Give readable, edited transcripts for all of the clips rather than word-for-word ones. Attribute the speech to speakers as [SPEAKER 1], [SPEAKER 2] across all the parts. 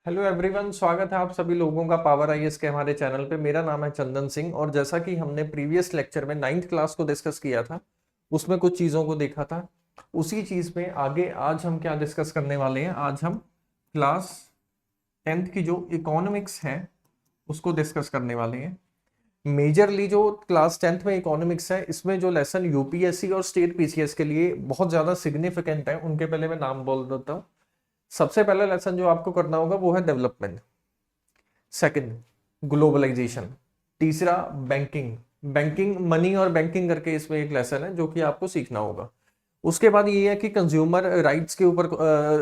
[SPEAKER 1] Hello everyone, स्वागत है आप सभी लोगों का पावर आईएएस के हमारे चैनल पे। मेरा नाम है चंदन सिंह और जैसा कि हमने प्रीवियस लेक्चर में 9th क्लास को डिस्कस किया था, उसमें कुछ चीज़ों को देखा था। उसी चीज़ में आगे आज हम क्या डिस्कस करने वाले हैं। आज हम क्लास 10th की जो इकोनॉमिक्स है उसको डिस्कस करने वाले हैं। मेजरली जो क्लास 10th में इकोनॉमिक्स है, इसमें जो लेसन यूपीएससी और स्टेट पीसीएस के लिए बहुत ज़्यादा सिग्निफिकेंट है, उनके पहले मैं नाम बोल देता हूँ। सबसे पहला लेसन जो आपको करना होगा वो है डेवलपमेंट। Second, globalization. तीसरा, बैंकिंग। बैंकिंग मनी और बैंकिंग करके इसमें एक लेसन है जो कि आपको सीखना होगा। उसके बाद ये है कि कंज्यूमर राइट्स के ऊपर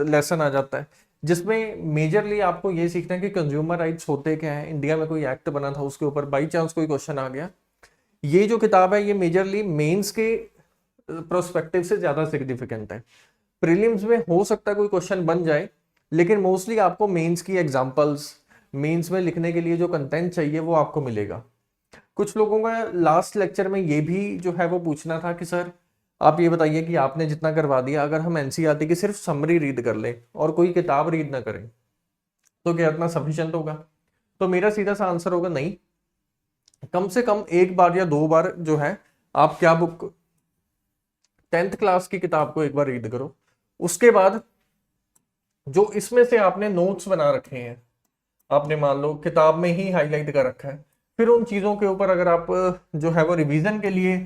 [SPEAKER 1] लेसन आ जाता है, जिसमें मेजरली आपको ये सीखना है कि कंज्यूमर राइट्स होते क्या है। इंडिया में कोई एक्ट बना था, उसके ऊपर बाई चांस कोई क्वेश्चन आ गया। ये जो किताब है ये मेजरली मेंस के प्रोस्पेक्टिव से ज्यादा सिग्निफिकेंट है। प्रीलिम्स में हो सकता है कोई क्वेश्चन बन जाए, लेकिन मोस्टली आपको मेंस की एग्जांपल्स, मेंस में लिखने के लिए जो कंटेंट चाहिए वो आपको मिलेगा। कुछ लोगों का लास्ट लेक्चर में ये भी जो है वो पूछना था कि सर आप ये बताइए कि आपने जितना करवा दिया, अगर हम एनसीईआरटी की सिर्फ समरी रीड कर लें और कोई किताब रीड ना करें तो क्या इतना सफिशिएंट होगा? तो मेरा सीधा सा आंसर होगा नहीं। कम से कम एक बार या दो बार जो है आप क्या बुक 10th क्लास की किताब को एक बार रीड करो। उसके बाद जो इसमें से आपने नोट्स बना रखे हैं, आपने मान लो किताब में ही हाईलाइट कर रखा है, फिर उन चीजों के ऊपर अगर आप जो है वो रिवीजन के लिए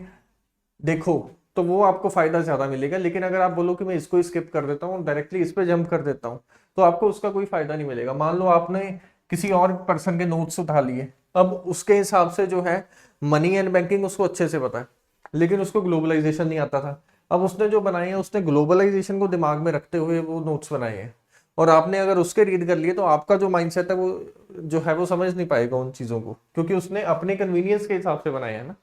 [SPEAKER 1] देखो तो वो आपको फायदा ज्यादा मिलेगा। लेकिन अगर आप बोलो कि मैं इसको स्किप कर देता हूँ, डायरेक्टली इस पे जंप कर देता हूँ, तो आपको उसका कोई फायदा नहीं मिलेगा। मान लो आपने किसी और पर्सन के नोट्स उठा लिए, अब उसके हिसाब से जो है मनी एंड बैंकिंग उसको अच्छे से पता है, लेकिन उसको ग्लोबलाइजेशन नहीं आता था। अब उसने जो बनाए हैं उसने ग्लोबलाइजेशन को दिमाग में रखते हुए वो नोट्स बनाए हैं, और आपने अगर उसके रीड कर लिए तो आपका जो माइंडसेट है वो जो है वो समझ नहीं पाएगा उन चीजों को, क्योंकि उसने अपने कन्वीनियंस के हिसाब से बनाया है ना।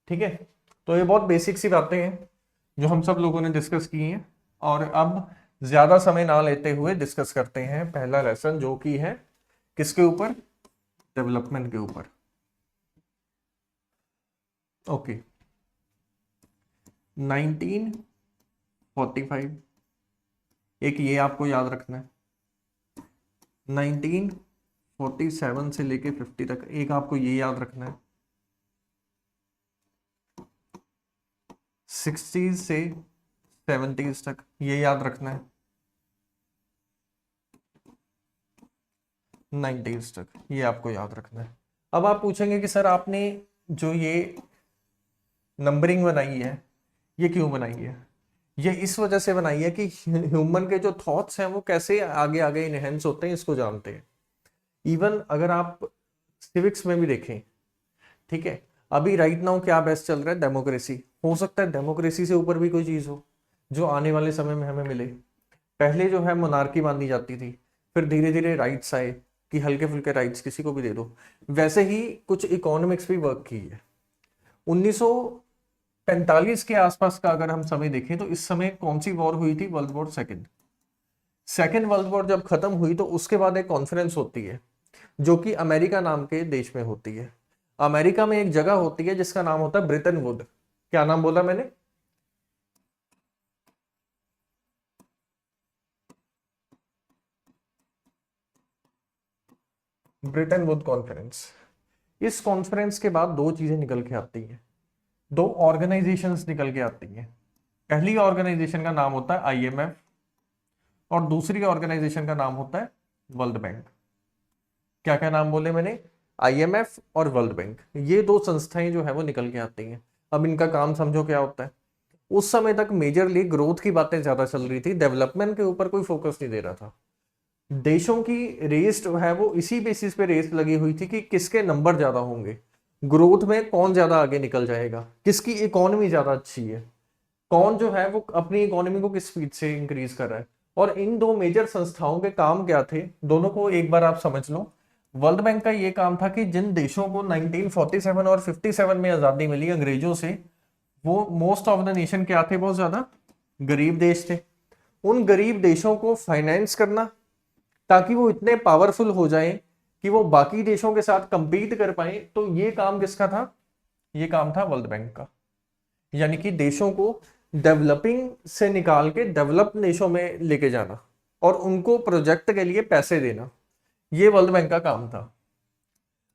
[SPEAKER 1] ठीक है, तो ये बहुत बेसिक सी बातें हैं जो हम सब लोगों ने डिस्कस की हैं। और अब ज्यादा समय ना लेते हुए डिस्कस करते हैं पहला लेसन, जो कि है किसके ऊपर? डेवलपमेंट के ऊपर। ओके, 1945, एक ये आपको याद रखना है। 1947 से लेके 50 तक एक आपको ये याद रखना है। 60s से 70s तक ये याद रखना है। 90s तक ये आपको याद रखना है। अब आप पूछेंगे कि सर आपने जो ये नंबरिंग बनाई है ये क्यों बनाई है? ये इस वजह से बनाई है कि ह्यूमन के जो थॉट्स हैं वो कैसे आगे आगे इनहेंस होते हैं, इसको जानते हैं। इवन अगर आप सिविक्स में भी देखें, ठीक है, अभी राइट नाउ क्या बेस्ट चल रहा है? डेमोक्रेसी। हो सकता है डेमोक्रेसी से ऊपर भी कोई चीज हो जो आने वाले समय में हमें मिले। पहले जो है मोनार्की मानी जाती थी, फिर धीरे धीरे राइट्स आए कि हल्के फुल्के राइट्स किसी को भी दे दो। वैसे ही कुछ इकोनॉमिक्स भी वर्क की है। 1945 के आसपास का अगर हम समय देखें तो इस समय कौन सी वॉर हुई थी? World war second. Second world war जब खत्म हुई तो उसके बाद एक कॉन्फ्रेंस होती है जो कि अमेरिका नाम के देश में होती है। अमेरिका में एक जगह होती है जिसका नाम होता है ब्रिटेन वुड। क्या नाम बोला मैंने? Britain would conference. इस कॉन्फ्रेंस के बाद दो चीजें निकल के आती हैं, दो ऑर्गेनाइजेशंस निकल के आती हैं। पहली ऑर्गेनाइजेशन का नाम होता है आईएमएफ और दूसरी ऑर्गेनाइजेशन का नाम होता है वर्ल्ड बैंक। क्या क्या नाम बोले मैंने? आईएमएफ और वर्ल्ड बैंक, ये दो संस्थाएं जो है वो निकल के आती हैं। अब इनका काम समझो क्या होता है। उस समय तक मेजरली ग्रोथ की बातें ज्यादा चल रही थी, डेवलपमेंट के ऊपर कोई फोकस नहीं दे रहा था। देशों की रेस जो है वो इसी बेसिस पे रेस लगी हुई थी कि किसके नंबर ज्यादा होंगे, ग्रोथ में कौन ज्यादा आगे निकल जाएगा, किसकी इकोनॉमी ज्यादा अच्छी है, कौन जो है वो अपनी इकोनॉमी को किस स्पीड से इंक्रीज कर रहा है। और इन दो मेजर संस्थाओं के काम क्या थे, दोनों को एक बार आप समझ लो। वर्ल्ड बैंक का ये काम था कि जिन देशों को 1947 और 57 में आजादी मिली अंग्रेजों से, वो मोस्ट ऑफ द नेशन क्या थे? बहुत ज्यादा गरीब देश थे। उन गरीब देशों को फाइनेंस करना ताकि वो इतने पावरफुल हो जाएं कि वो बाकी देशों के साथ कंपीट कर पाए, तो ये काम किसका था? ये काम था वर्ल्ड बैंक का। यानी कि देशों को डेवलपिंग से निकाल के डेवलप देशों में लेके जाना और उनको प्रोजेक्ट के लिए पैसे देना। ये वर्ल्ड बैंक का काम था।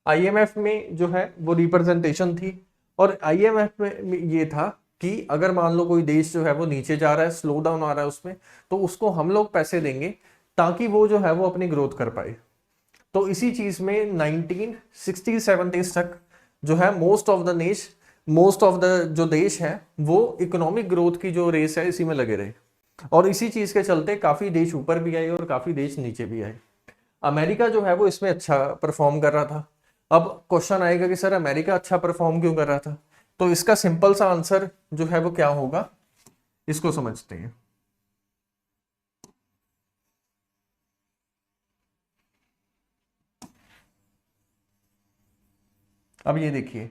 [SPEAKER 1] आईएमएफ में जो है वो रिप्रेजेंटेशन थी, और आईएमएफ में ये था कि अगर मान लो कोई देश जो है वो नीचे जा रहा है, स्लो डाउन आ रहा है उसमें, तो उसको हम लोग पैसे देंगे ताकि वो जो है वो अपनी ग्रोथ कर पाए। तो इसी चीज में 1960-70 तक जो है मोस्ट ऑफ द जो देश है वो इकोनॉमिक ग्रोथ की जो रेस है इसी में लगे रहे, और इसी चीज के चलते काफी देश ऊपर भी आए और काफी देश नीचे भी आए। अमेरिका जो है वो इसमें अच्छा परफॉर्म कर रहा था। अब क्वेश्चन आएगा कि सर अमेरिका अच्छा परफॉर्म क्यों कर रहा था, तो इसका सिंपल सा आंसर जो है वो क्या होगा, इसको समझते हैं। अब ये देखिए,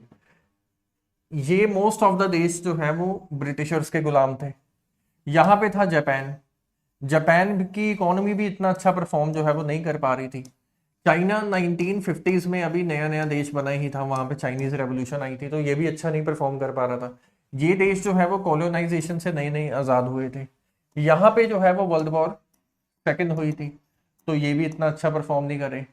[SPEAKER 1] ये मोस्ट ऑफ द देश जो है वो ब्रिटिशर्स के गुलाम थे। यहां पे था जापान। जापान की इकोनॉमी भी इतना अच्छा परफॉर्म जो है वो नहीं कर पा रही थी। चाइना 1950s में अभी नया नया देश बना ही था, वहां पे चाइनीज रेवोल्यूशन आई थी, तो ये भी अच्छा नहीं परफॉर्म कर पा रहा था। ये देश जो है वो कॉलोनाइजेशन से नए नए आजाद हुए थे। यहाँ पे जो है वो वर्ल्ड वॉर सेकंड हुई थी, तो ये भी इतना अच्छा परफॉर्म नहीं करे।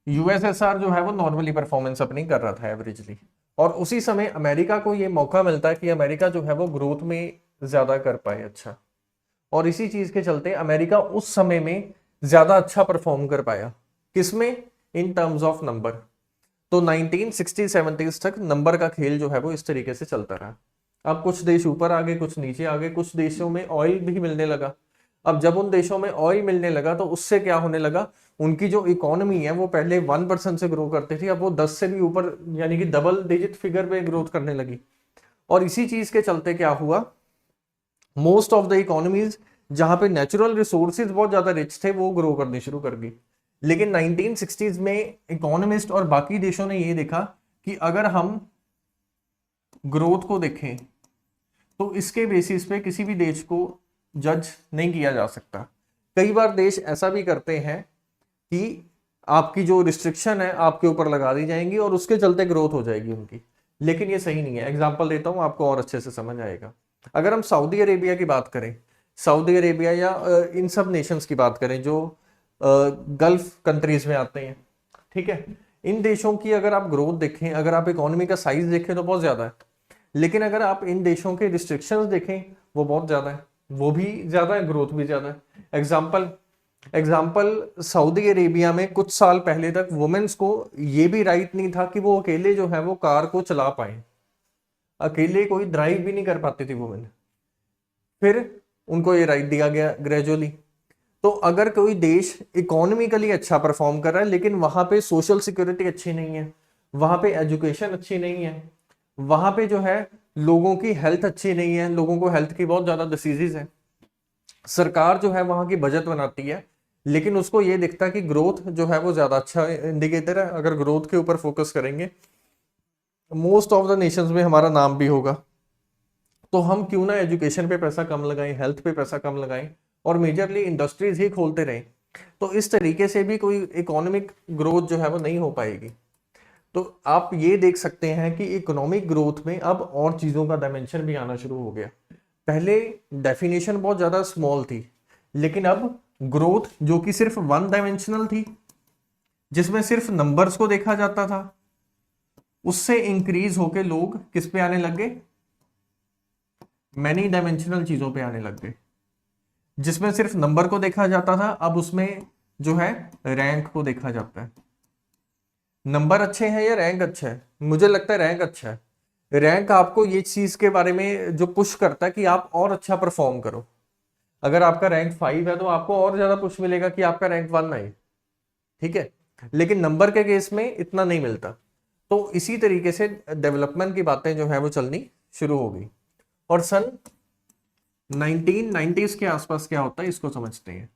[SPEAKER 1] यूएसएसआर जो है वो नॉर्मली परफॉर्मेंस अपनी कर रहा था एवरेजली, और उसी समय अमेरिका को ये मौका मिलता है कि अमेरिका जो है वो ग्रोथ में ज्यादा कर पाए अच्छा, और इसी चीज के चलते अमेरिका उस समय में ज्यादा अच्छा परफॉर्म कर पाया। किसमें? In terms of number. तो 1960-70 तक नंबर का खेल जो है वो इस तरीके से चलता रहा। अब कुछ देश ऊपर आ गए, कुछ नीचे आ गए, कुछ देशों में ऑयल भी मिलने लगा। अब जब उन देशों में ऑयल मिलने लगा तो उससे क्या होने लगा, उनकी जो इकोनॉमी है वो पहले 1% से ग्रो करती थी, अब वो 10 से भी ऊपर यानी कि डबल डिजिट फिगर पे ग्रोथ करने लगी। और इसी चीज के चलते क्या हुआ, मोस्ट ऑफ द इकोनॉमीज जहां पे नेचुरल रिसोर्सेज बहुत ज्यादा रिच थे वो ग्रो करनी शुरू कर गई। लेकिन 1960s में इकोनॉमिस्ट और बाकी देशों ने ये देखा कि अगर हम ग्रोथ को देखें तो इसके बेसिस पे किसी भी देश को जज नहीं किया जा सकता। कई बार देश ऐसा भी करते हैं कि आपकी जो रिस्ट्रिक्शन है आपके ऊपर लगा दी जाएंगी और उसके चलते ग्रोथ हो जाएगी उनकी, लेकिन ये सही नहीं है। एग्जांपल देता हूं आपको और अच्छे से समझ आएगा। अगर हम सऊदी अरेबिया की बात करें, सऊदी अरेबिया या इन सब नेशंस की बात करें जो गल्फ कंट्रीज में आते हैं, ठीक है, इन देशों की अगर आप ग्रोथ देखें, अगर आप इकोनॉमी का साइज देखें तो बहुत ज्यादा है, लेकिन अगर आप इन देशों के रिस्ट्रिक्शंस देखें वो बहुत ज्यादा है, वो भी ज्यादा है, ग्रोथ भी ज्यादा है। एग्जाम्पल सऊदी अरेबिया में कुछ साल पहले तक वुमेन्स को ये भी राइट नहीं था कि वो अकेले जो है वो कार को चला पाए, अकेले कोई ड्राइव भी नहीं कर पाती थी वुमेन, फिर उनको ये राइट दिया गया ग्रेजुअली। तो अगर कोई देश इकोनॉमिकली अच्छा परफॉर्म कर रहा है लेकिन वहां पे सोशल सिक्योरिटी अच्छी नहीं है, वहां पे एजुकेशन अच्छी नहीं है, वहां पे जो है लोगों की हेल्थ अच्छी नहीं है, लोगों को हेल्थ की बहुत ज्यादा डिसीजेज है, सरकार जो है वहां की बजट बनाती है लेकिन उसको ये दिखता है कि ग्रोथ जो है वो ज्यादा अच्छा इंडिकेटर है, अगर ग्रोथ के ऊपर फोकस करेंगे मोस्ट ऑफ द नेशंस में हमारा नाम भी होगा, तो हम क्यों ना एजुकेशन पे पैसा कम लगाएं, हेल्थ पे पैसा कम लगाएं और मेजरली इंडस्ट्रीज ही खोलते रहें। तो इस तरीके से भी कोई इकोनॉमिक ग्रोथ जो है वो नहीं हो पाएगी। तो आप ये देख सकते हैं कि इकोनॉमिक ग्रोथ में अब और चीजों का डायमेंशन भी आना शुरू हो गया। पहले डेफिनेशन बहुत ज्यादा स्मॉल थी, लेकिन अब ग्रोथ जो कि सिर्फ वन डायमेंशनल थी, जिसमें सिर्फ नंबर्स को देखा जाता था, उससे इंक्रीज होके लोग किस पे आने लग गए, मैनी डायमेंशनल चीजों पे आने लग गए। जिसमें सिर्फ नंबर को देखा जाता था अब उसमें जो है रैंक को देखा जाता है। नंबर अच्छे हैं या रैंक अच्छा है? मुझे लगता है रैंक अच्छा है। रैंक आपको ये चीज के बारे में जो पुश करता है कि आप और अच्छा परफॉर्म करो। अगर आपका रैंक 5 है तो आपको और ज्यादा पुश मिलेगा कि आपका रैंक 1 आए, ठीक है, लेकिन नंबर के केस में इतना नहीं मिलता। तो इसी तरीके से डेवलपमेंट की बातें जो है वो चलनी शुरू हो गई। और सन 1990s के आसपास क्या होता है इसको समझते हैं।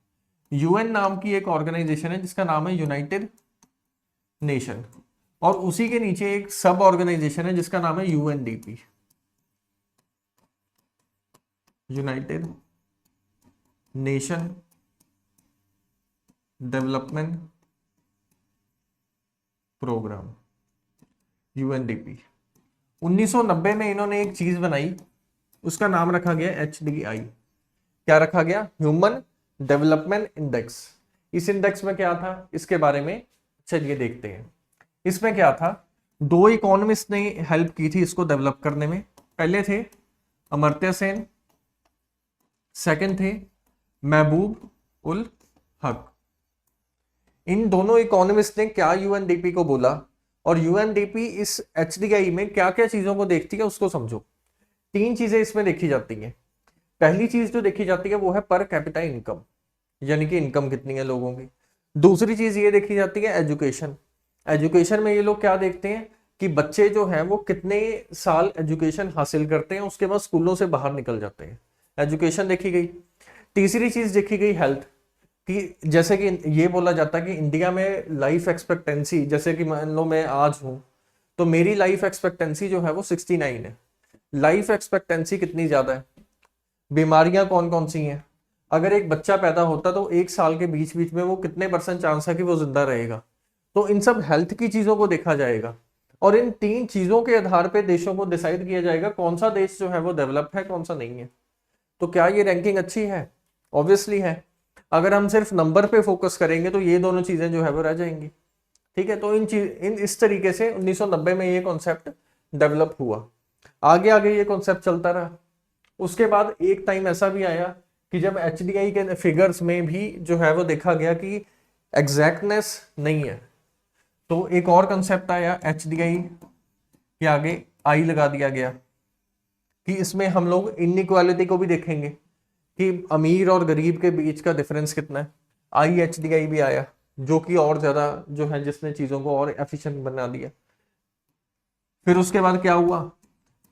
[SPEAKER 1] यूएन नाम की एक ऑर्गेनाइजेशन है जिसका नाम है यूनाइटेड नेशन, और उसी के नीचे एक सब ऑर्गेनाइजेशन है जिसका नाम है UNDP, United Nation Development Programme, UNDP. 1990 में इन्होंने एक चीज बनाई, उसका नाम रखा गया HDI। क्या रखा गया? Human development index. इस इंडेक्स में क्या था, इसके बारे में चलिए देखते हैं इसमें क्या था। दो इकोनॉमिस्ट ने हेल्प की थी इसको डेवलप करने में। पहले थे अमर्त्य सेन, सेकंड थे महबूब उल हक। इन दोनों इकोनॉमिस्ट ने क्या यूएनडीपी को बोला, और यूएनडीपी इस एचडीआई में क्या क्या चीजों को देखती है उसको समझो। तीन चीजें इसमें देखी जाती हैं। पहली चीज जो देखी जाती है वो है पर कैपिटा इनकम, यानी कि इनकम कितनी है लोगों की। दूसरी चीज ये देखी जाती है एजुकेशन। एजुकेशन में ये लोग क्या देखते हैं कि बच्चे जो हैं वो कितने साल एजुकेशन हासिल करते हैं, उसके बाद स्कूलों से बाहर निकल जाते हैं। एजुकेशन देखी गई। तीसरी चीज देखी गई हेल्थ, कि जैसे कि ये बोला जाता है कि इंडिया में लाइफ एक्सपेक्टेंसी, जैसे कि मान लो मैं आज हूं तो मेरी लाइफ एक्सपेक्टेंसी जो है वो 69 है। लाइफ एक्सपेक्टेंसी कितनी ज्यादा है, बीमारियां कौन कौन सी हैं, अगर एक बच्चा पैदा होता तो एक साल के बीच बीच में वो कितने परसेंट चांस है कि वो जिंदा रहेगा। तो इन सब हेल्थ की चीजों को देखा जाएगा, और इन तीन चीजों के आधार पे देशों को डिसाइड किया जाएगा कौन सा देश जो है वो डेवलप है, कौन सा नहीं है। तो क्या ये रैंकिंग अच्छी है? ऑब्वियसली है। अगर हम सिर्फ नंबर पे फोकस करेंगे तो ये दोनों चीजें जो है वो रह जाएंगी। ठीक है, तो इन इस तरीके से 1990 में ये कॉन्सेप्ट डेवलप हुआ। आगे आगे ये कॉन्सेप्ट चलता रहा। उसके बाद एक टाइम ऐसा भी आया कि जब एचडीआई के फिगर्स में भी जो है वो देखा गया कि एग्जैक्टनेस नहीं है, तो एक और कंसेप्ट आया एचडीआई के आगे आई लगा दिया गया कि इसमें हम लोग इनइक्वालिटी को भी देखेंगे कि अमीर और गरीब के बीच का डिफरेंस कितना है। IHDI भी आया जो कि और ज्यादा जो है जिसने चीजों को और एफिशिएंट बना दिया। फिर उसके बाद क्या हुआ,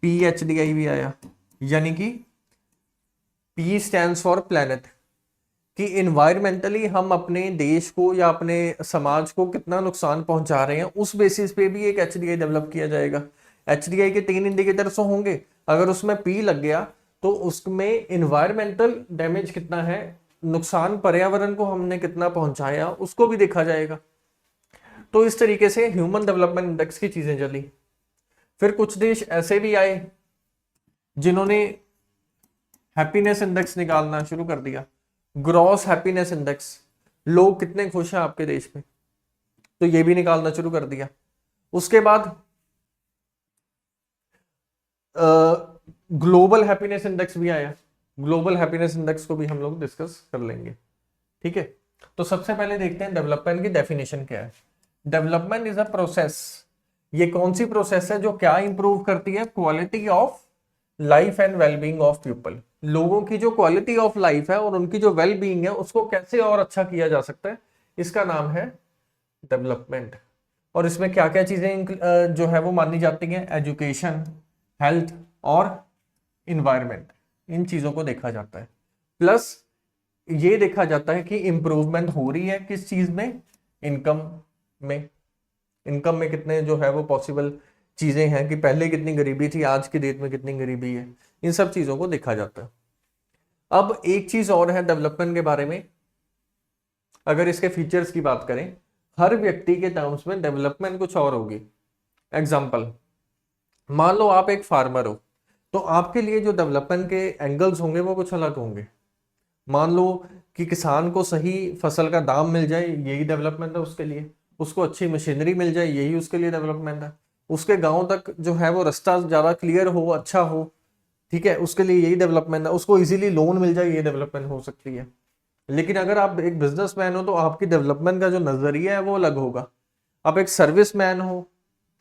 [SPEAKER 1] PHDI भी आया, यानी कि P स्टैंड्स फॉर प्लेनेट, कि इन्वायरमेंटली हम अपने देश को या अपने समाज को कितना नुकसान पहुंचा रहे हैं, उस बेसिस पे भी एक एचडीआई डेवलप किया जाएगा। एचडीआई के 3 इंडिकेटर्स होंगे, अगर उसमें P लग गया तो उसमें इन्वायरमेंटल डैमेज कितना है, नुकसान पर्यावरण को हमने कितना पहुंचाया, उसको भी देखा जाएगा। तो इस तरीके से ह्यूमन डेवलपमेंट इंडेक्स की चीजें चली। फिर कुछ देश ऐसे भी आए जिन्होंने हैप्पीनेस इंडेक्स निकालना शुरू कर दिया, ग्रॉस हैप्पीनेस इंडेक्स, लोग कितने खुश हैं आपके देश में, तो ये भी निकालना शुरू कर दिया। उसके बाद ग्लोबल हैप्पीनेस इंडेक्स भी आया। ग्लोबल हैप्पीनेस इंडेक्स को भी हम लोग डिस्कस कर लेंगे। ठीक है, तो सबसे पहले देखते हैं डेवलपमेंट की डेफिनेशन क्या है। Development is a process. ये कौन सी प्रोसेस है जो क्या इंप्रूव करती है, quality of life and wellbeing of people. लोगों की जो क्वालिटी ऑफ लाइफ है और उनकी जो वेलबींग है उसको कैसे और अच्छा किया जा सकता है, इसका नाम है डेवलपमेंट। और इसमें क्या क्या चीजें जो है वो मानी जाती हैं, एजुकेशन, हेल्थ और इन्वायरमेंट, इन चीजों को देखा जाता है। प्लस ये देखा जाता है कि इंप्रूवमेंट हो रही है किस चीज में, इनकम में। इनकम में कितने जो है वो पॉसिबल चीजें हैं कि पहले कितनी गरीबी थी, आज की डेट में कितनी गरीबी है, इन सब चीजों को देखा जाता है। अब एक चीज और है डेवलपमेंट के बारे में, अगर इसके फीचर्स की बात करें, हर व्यक्ति के टर्म्स में डेवलपमेंट कुछ और होगी। एग्जाम्पल, मान लो आप एक फार्मर हो, तो आपके लिए जो डेवलपमेंट के एंगल्स होंगे वो कुछ अलग होंगे। मान लो कि किसान को सही फसल का दाम मिल जाए, यही डेवलपमेंट है उसके लिए। उसको अच्छी मशीनरी मिल जाए, यही उसके लिए डेवलपमेंट है। उसके गांव तक जो है वो रास्ता ज्यादा क्लियर हो, अच्छा हो, ठीक है, उसके लिए यही डेवलपमेंट है। उसको इजीली लोन मिल जाए, ये डेवलपमेंट हो सकती है। लेकिन अगर आप एक बिजनेसमैन हो तो आपकी डेवलपमेंट का जो नजरिया है वो अलग होगा। आप एक सर्विस मैन हो,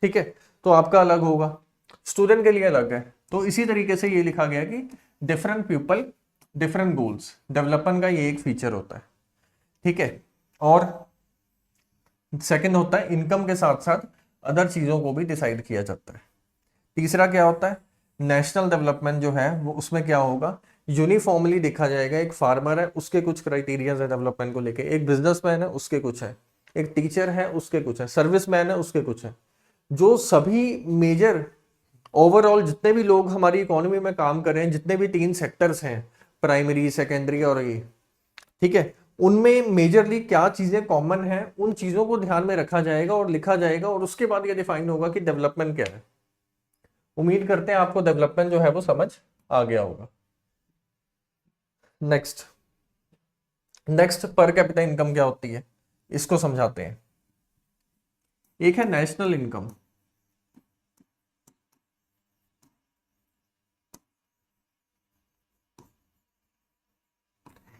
[SPEAKER 1] ठीक है, तो आपका अलग होगा, स्टूडेंट के लिए अलग है। तो इसी तरीके से ये लिखा गया कि different people different goals, development का ये एक फीचर होता है। ठीक है, और सेकंड होता है इनकम के साथ साथ अदर चीजों को भी डिसाइड किया जाता है। तीसरा क्या होता है, नेशनल डेवलपमेंट जो है वो, उसमें क्या होगा, यूनिफॉर्मली देखा जाएगा। एक फार्मर है उसके कुछ क्राइटेरिया है डेवलपमेंट को लेके, एक बिजनेसमैन है उसके कुछ है, एक टीचर है उसके कुछ है, सर्विसमैन है उसके कुछ है। जो सभी मेजर ओवरऑल जितने भी लोग हमारी इकोनॉमी में काम कर रहे हैं, जितने भी 3 सेक्टर्स हैं, प्राइमरी, सेकेंडरी और ये, ठीक है, उनमें मेजरली क्या चीजें कॉमन हैं, उन चीजों को ध्यान में रखा जाएगा और लिखा जाएगा, और उसके बाद ये डिफाइन होगा कि डेवलपमेंट क्या है। उम्मीद करते हैं आपको डेवलपमेंट जो है वो समझ आ गया होगा। Next next per capita income क्या होती है, इसको समझाते हैं। एक है national income.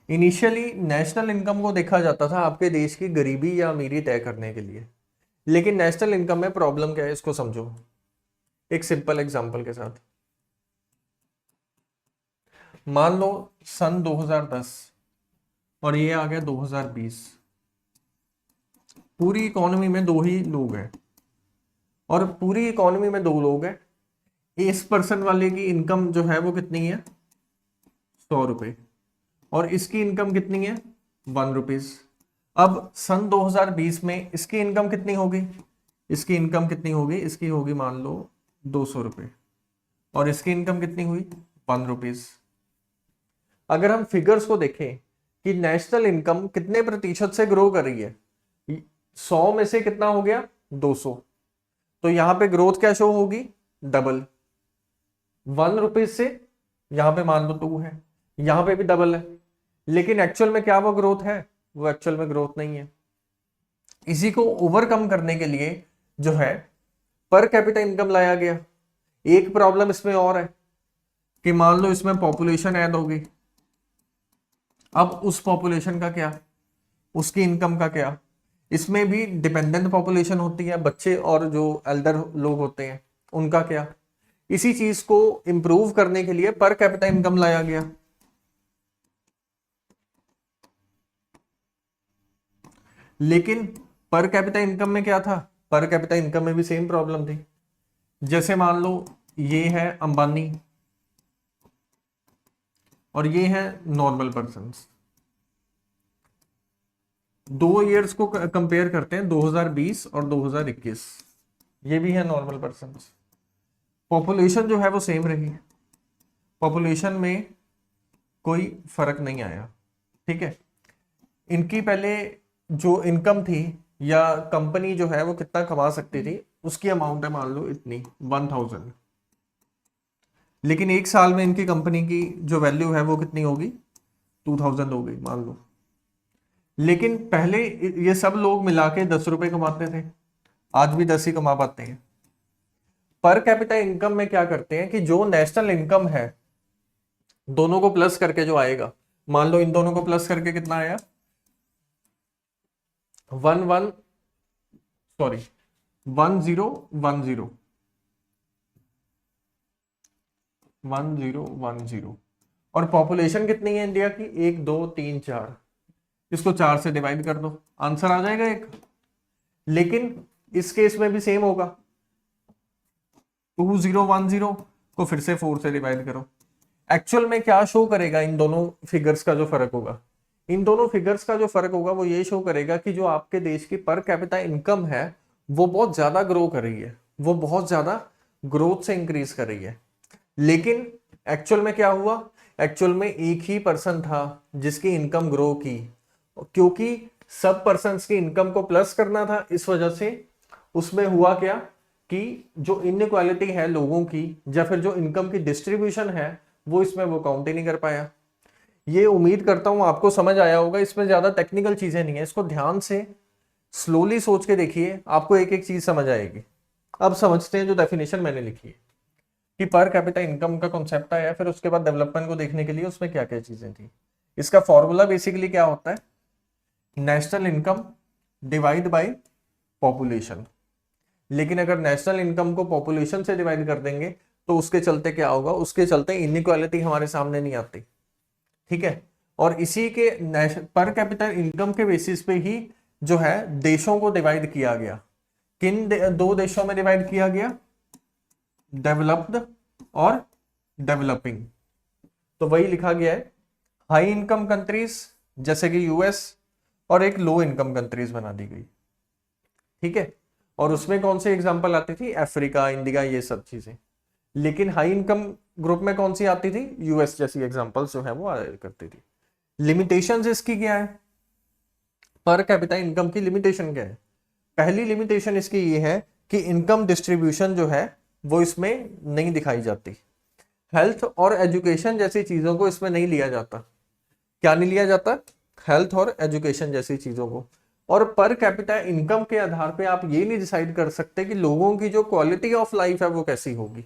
[SPEAKER 1] Initially national income को देखा जाता था आपके देश की गरीबी या अमीरी तय करने के लिए, लेकिन नेशनल इनकम में प्रॉब्लम क्या है इसको समझो एक सिंपल एग्जांपल के साथ। मान लो सन 2010 और ये आ गया 2020, पूरी इकोनॉमी में दो ही लोग हैं, और पूरी इकोनॉमी में दो लोग हैं, इस पर्सन वाले की इनकम जो है वो कितनी है 100 रुपए, और इसकी इनकम कितनी है 1 रुपीज। अब सन 2020 में इसकी इनकम कितनी होगी, इसकी इनकम कितनी होगी, इसकी होगी मान लो 200 रुपए, और इसकी इनकम कितनी हुई 1 रुपीज। अगर हम फिगर्स को देखें कि नेशनल इनकम कितने प्रतिशत से ग्रो कर रही है, 100 में से कितना हो गया 200, तो यहां पे ग्रोथ क्या शो होगी डबल। 1 रुपीज से यहां पे मान लो 2 है, यहां पे भी डबल है, लेकिन एक्चुअल में क्या वो ग्रोथ है, वो एक्चुअल में ग्रोथ नहीं है। इसी को ओवरकम करने के लिए जो है पर कैपिटा इनकम लाया गया। एक प्रॉब्लम इसमें और है कि मान लो इसमें पॉपुलेशन ऐड होगी, अब उस पॉपुलेशन का क्या, उसकी इनकम का क्या, इसमें भी डिपेंडेंट पॉपुलेशन होती है, बच्चे और जो एल्डर लोग होते हैं उनका क्या। इसी चीज को इंप्रूव करने के लिए पर कैपिटा इनकम लाया गया। लेकिन पर कैपिटा इनकम में क्या था, पर कैपिटा इनकम में भी सेम प्रॉब्लम थी। जैसे मान लो ये है अंबानी और ये है नॉर्मल पर्सन्स, 2 ईयर्स को कंपेयर करते हैं 2020 और 2021, ये भी है नॉर्मल पर्सन्स, पॉपुलेशन जो है वो सेम रही, पॉपुलेशन में कोई फर्क नहीं आया। ठीक है, इनकी पहले जो इनकम थी या कंपनी जो है वो कितना कमा सकती थी उसकी अमाउंट है मान लो इतनी 1000, लेकिन एक साल में इनकी कंपनी की जो वैल्यू है वो कितनी होगी 2000 हो गई मान लो। लेकिन पहले ये सब लोग मिला के 10 रुपए कमाते थे, आज भी 10 ही कमा पाते हैं। पर कैपिटा इनकम में क्या करते हैं कि जो नेशनल इनकम है दोनों को प्लस करके जो आएगा, मान लो इन दोनों को प्लस करके कितना आया 1010 और पॉपुलेशन कितनी है इंडिया की 1 2 3 4, इसको 4 से डिवाइड कर दो आंसर आ जाएगा एक। लेकिन इस केस में भी सेम होगा, 2010 को फिर से 4 से डिवाइड करो। एक्चुअल में क्या शो करेगा इन दोनों फिगर्स का जो फर्क होगा, इन दोनों फिगर्स का जो फर्क होगा वो ये शो करेगा कि जो आपके देश की पर कैपिटा इनकम है वो बहुत ज्यादा ग्रो कर रही है, वो बहुत ज्यादा ग्रोथ से इंक्रीज कर रही है। लेकिन एक्चुअल में क्या हुआ, एक्चुअल में एक ही पर्सन था जिसकी इनकम ग्रो की, क्योंकि सब पर्सन्स की इनकम को प्लस करना था, इस वजह से उसमें हुआ क्या कि जो इनइक्वालिटी है लोगों की या फिर जो इनकम की डिस्ट्रीब्यूशन है वो इसमें वो काउंट ही नहीं कर पाया। ये उम्मीद करता हूं आपको समझ आया होगा, इसमें ज्यादा टेक्निकल चीजें नहीं है, इसको ध्यान से स्लोली सोच के देखिए, आपको एक एक चीज समझ आएगी। अब समझते हैं जो डेफिनेशन मैंने लिखी है कि पर कैपिटा इनकम का कॉन्सेप्ट आया, फिर उसके बाद डेवलपमेंट को देखने के लिए उसमें क्या क्या चीजें थी। इसका फॉर्मूला बेसिकली क्या होता है, national income divide by population. लेकिन अगर नेशनल इनकम को पॉपुलेशन से डिवाइड कर देंगे तो उसके चलते क्या होगा, उसके चलते इनइक्वालिटी हमारे सामने नहीं आती। ठीक है, और इसी के पर कैपिटल इनकम के बेसिस पे ही जो है देशों को डिवाइड किया गया। किन दो देशों में डिवाइड किया गया, डेवलप्ड और डेवलपिंग। तो वही लिखा गया है, हाई इनकम कंट्रीज जैसे कि यूएस और एक लो इनकम कंट्रीज बना दी गई। ठीक है, और उसमें कौन सी एग्जांपल आती थी, अफ्रीका, इंडिया, ये सब चीजें। लेकिन हाई इनकम ग्रुप में कौन सी आती थी, यूएस जैसी एग्जांपल्स जो है वो आया करती थी। लिमिटेशंस इसकी क्या है, पर कैपिटा इनकम की लिमिटेशन क्या है। पहली लिमिटेशन इसकी ये है कि इनकम डिस्ट्रीब्यूशन जो है वो इसमें नहीं दिखाई जाती, हेल्थ और एजुकेशन जैसी चीजों को इसमें नहीं लिया जाता। क्या नहीं लिया जाता, हेल्थ और एजुकेशन जैसी चीजों को। और पर कैपिटा इनकम के आधार पे आप ये नहीं डिसाइड कर सकते कि लोगों की जो क्वालिटी ऑफ लाइफ है वो कैसी होगी।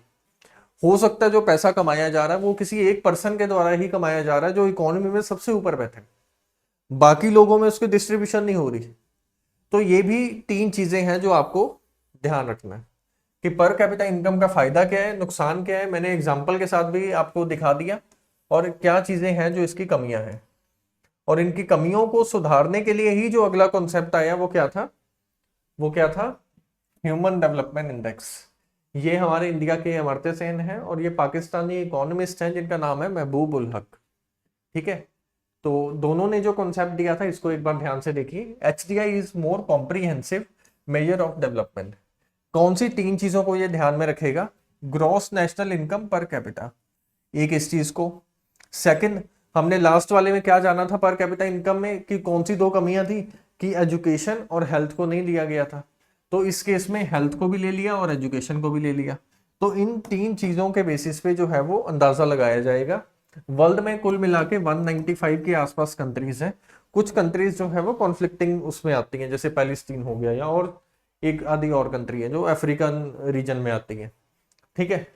[SPEAKER 1] हो सकता है जो पैसा कमाया जा रहा है वो किसी एक पर्सन के द्वारा ही कमाया जा रहा है जो इकोनॉमी में सबसे ऊपर बैठे, बाकी लोगों में उसकी डिस्ट्रीब्यूशन नहीं हो रही। तो ये भी तीन चीजें हैं जो आपको ध्यान रखना है कि पर कैपिटा इनकम का फायदा क्या है, नुकसान क्या है, मैंने एग्जाम्पल के साथ भी आपको दिखा दिया, और क्या चीजें हैं जो इसकी कमियां हैं। और इनकी कमियों को सुधारने के लिए ही जो अगला कॉन्सेप्ट आया वो क्या था, ह्यूमन डेवलपमेंट इंडेक्स। ये हमारे इंडिया के अमर्त्य सेन हैं और ये पाकिस्तानी इकोनॉमिस्ट हैं जिनका नाम है महबूब उल हक। ठीक है, तो दोनों ने जो कॉन्सेप्ट दिया था इसको एक बार ध्यान से देखिए। HDI is more comprehensive measure of development. कौन सी तीन चीजों को ये ध्यान में रखेगा, gross national income per capita, एक इस चीज को। सेकंड, हमने लास्ट वाले में क्या जाना था पर कैपिटा इनकम में कि कौन सी दो कमियां थी कि एजुकेशन और हेल्थ को नहीं लिया गया था, तो इस केस में हेल्थ को भी ले लिया और एजुकेशन को भी ले लिया। तो इन तीन चीजों के बेसिस पे जो है वो अंदाजा लगाया जाएगा। वर्ल्ड में कुल मिला के 195 के आसपास कंट्रीज हैं। कुछ कंट्रीज जो है वो कॉन्फ्लिक्टिंग उसमें आती हैं, जैसे पैलेस्टीन हो गया, या और एक आधी और कंट्री है जो अफ्रीकन रीजन में आती है। ठीक है,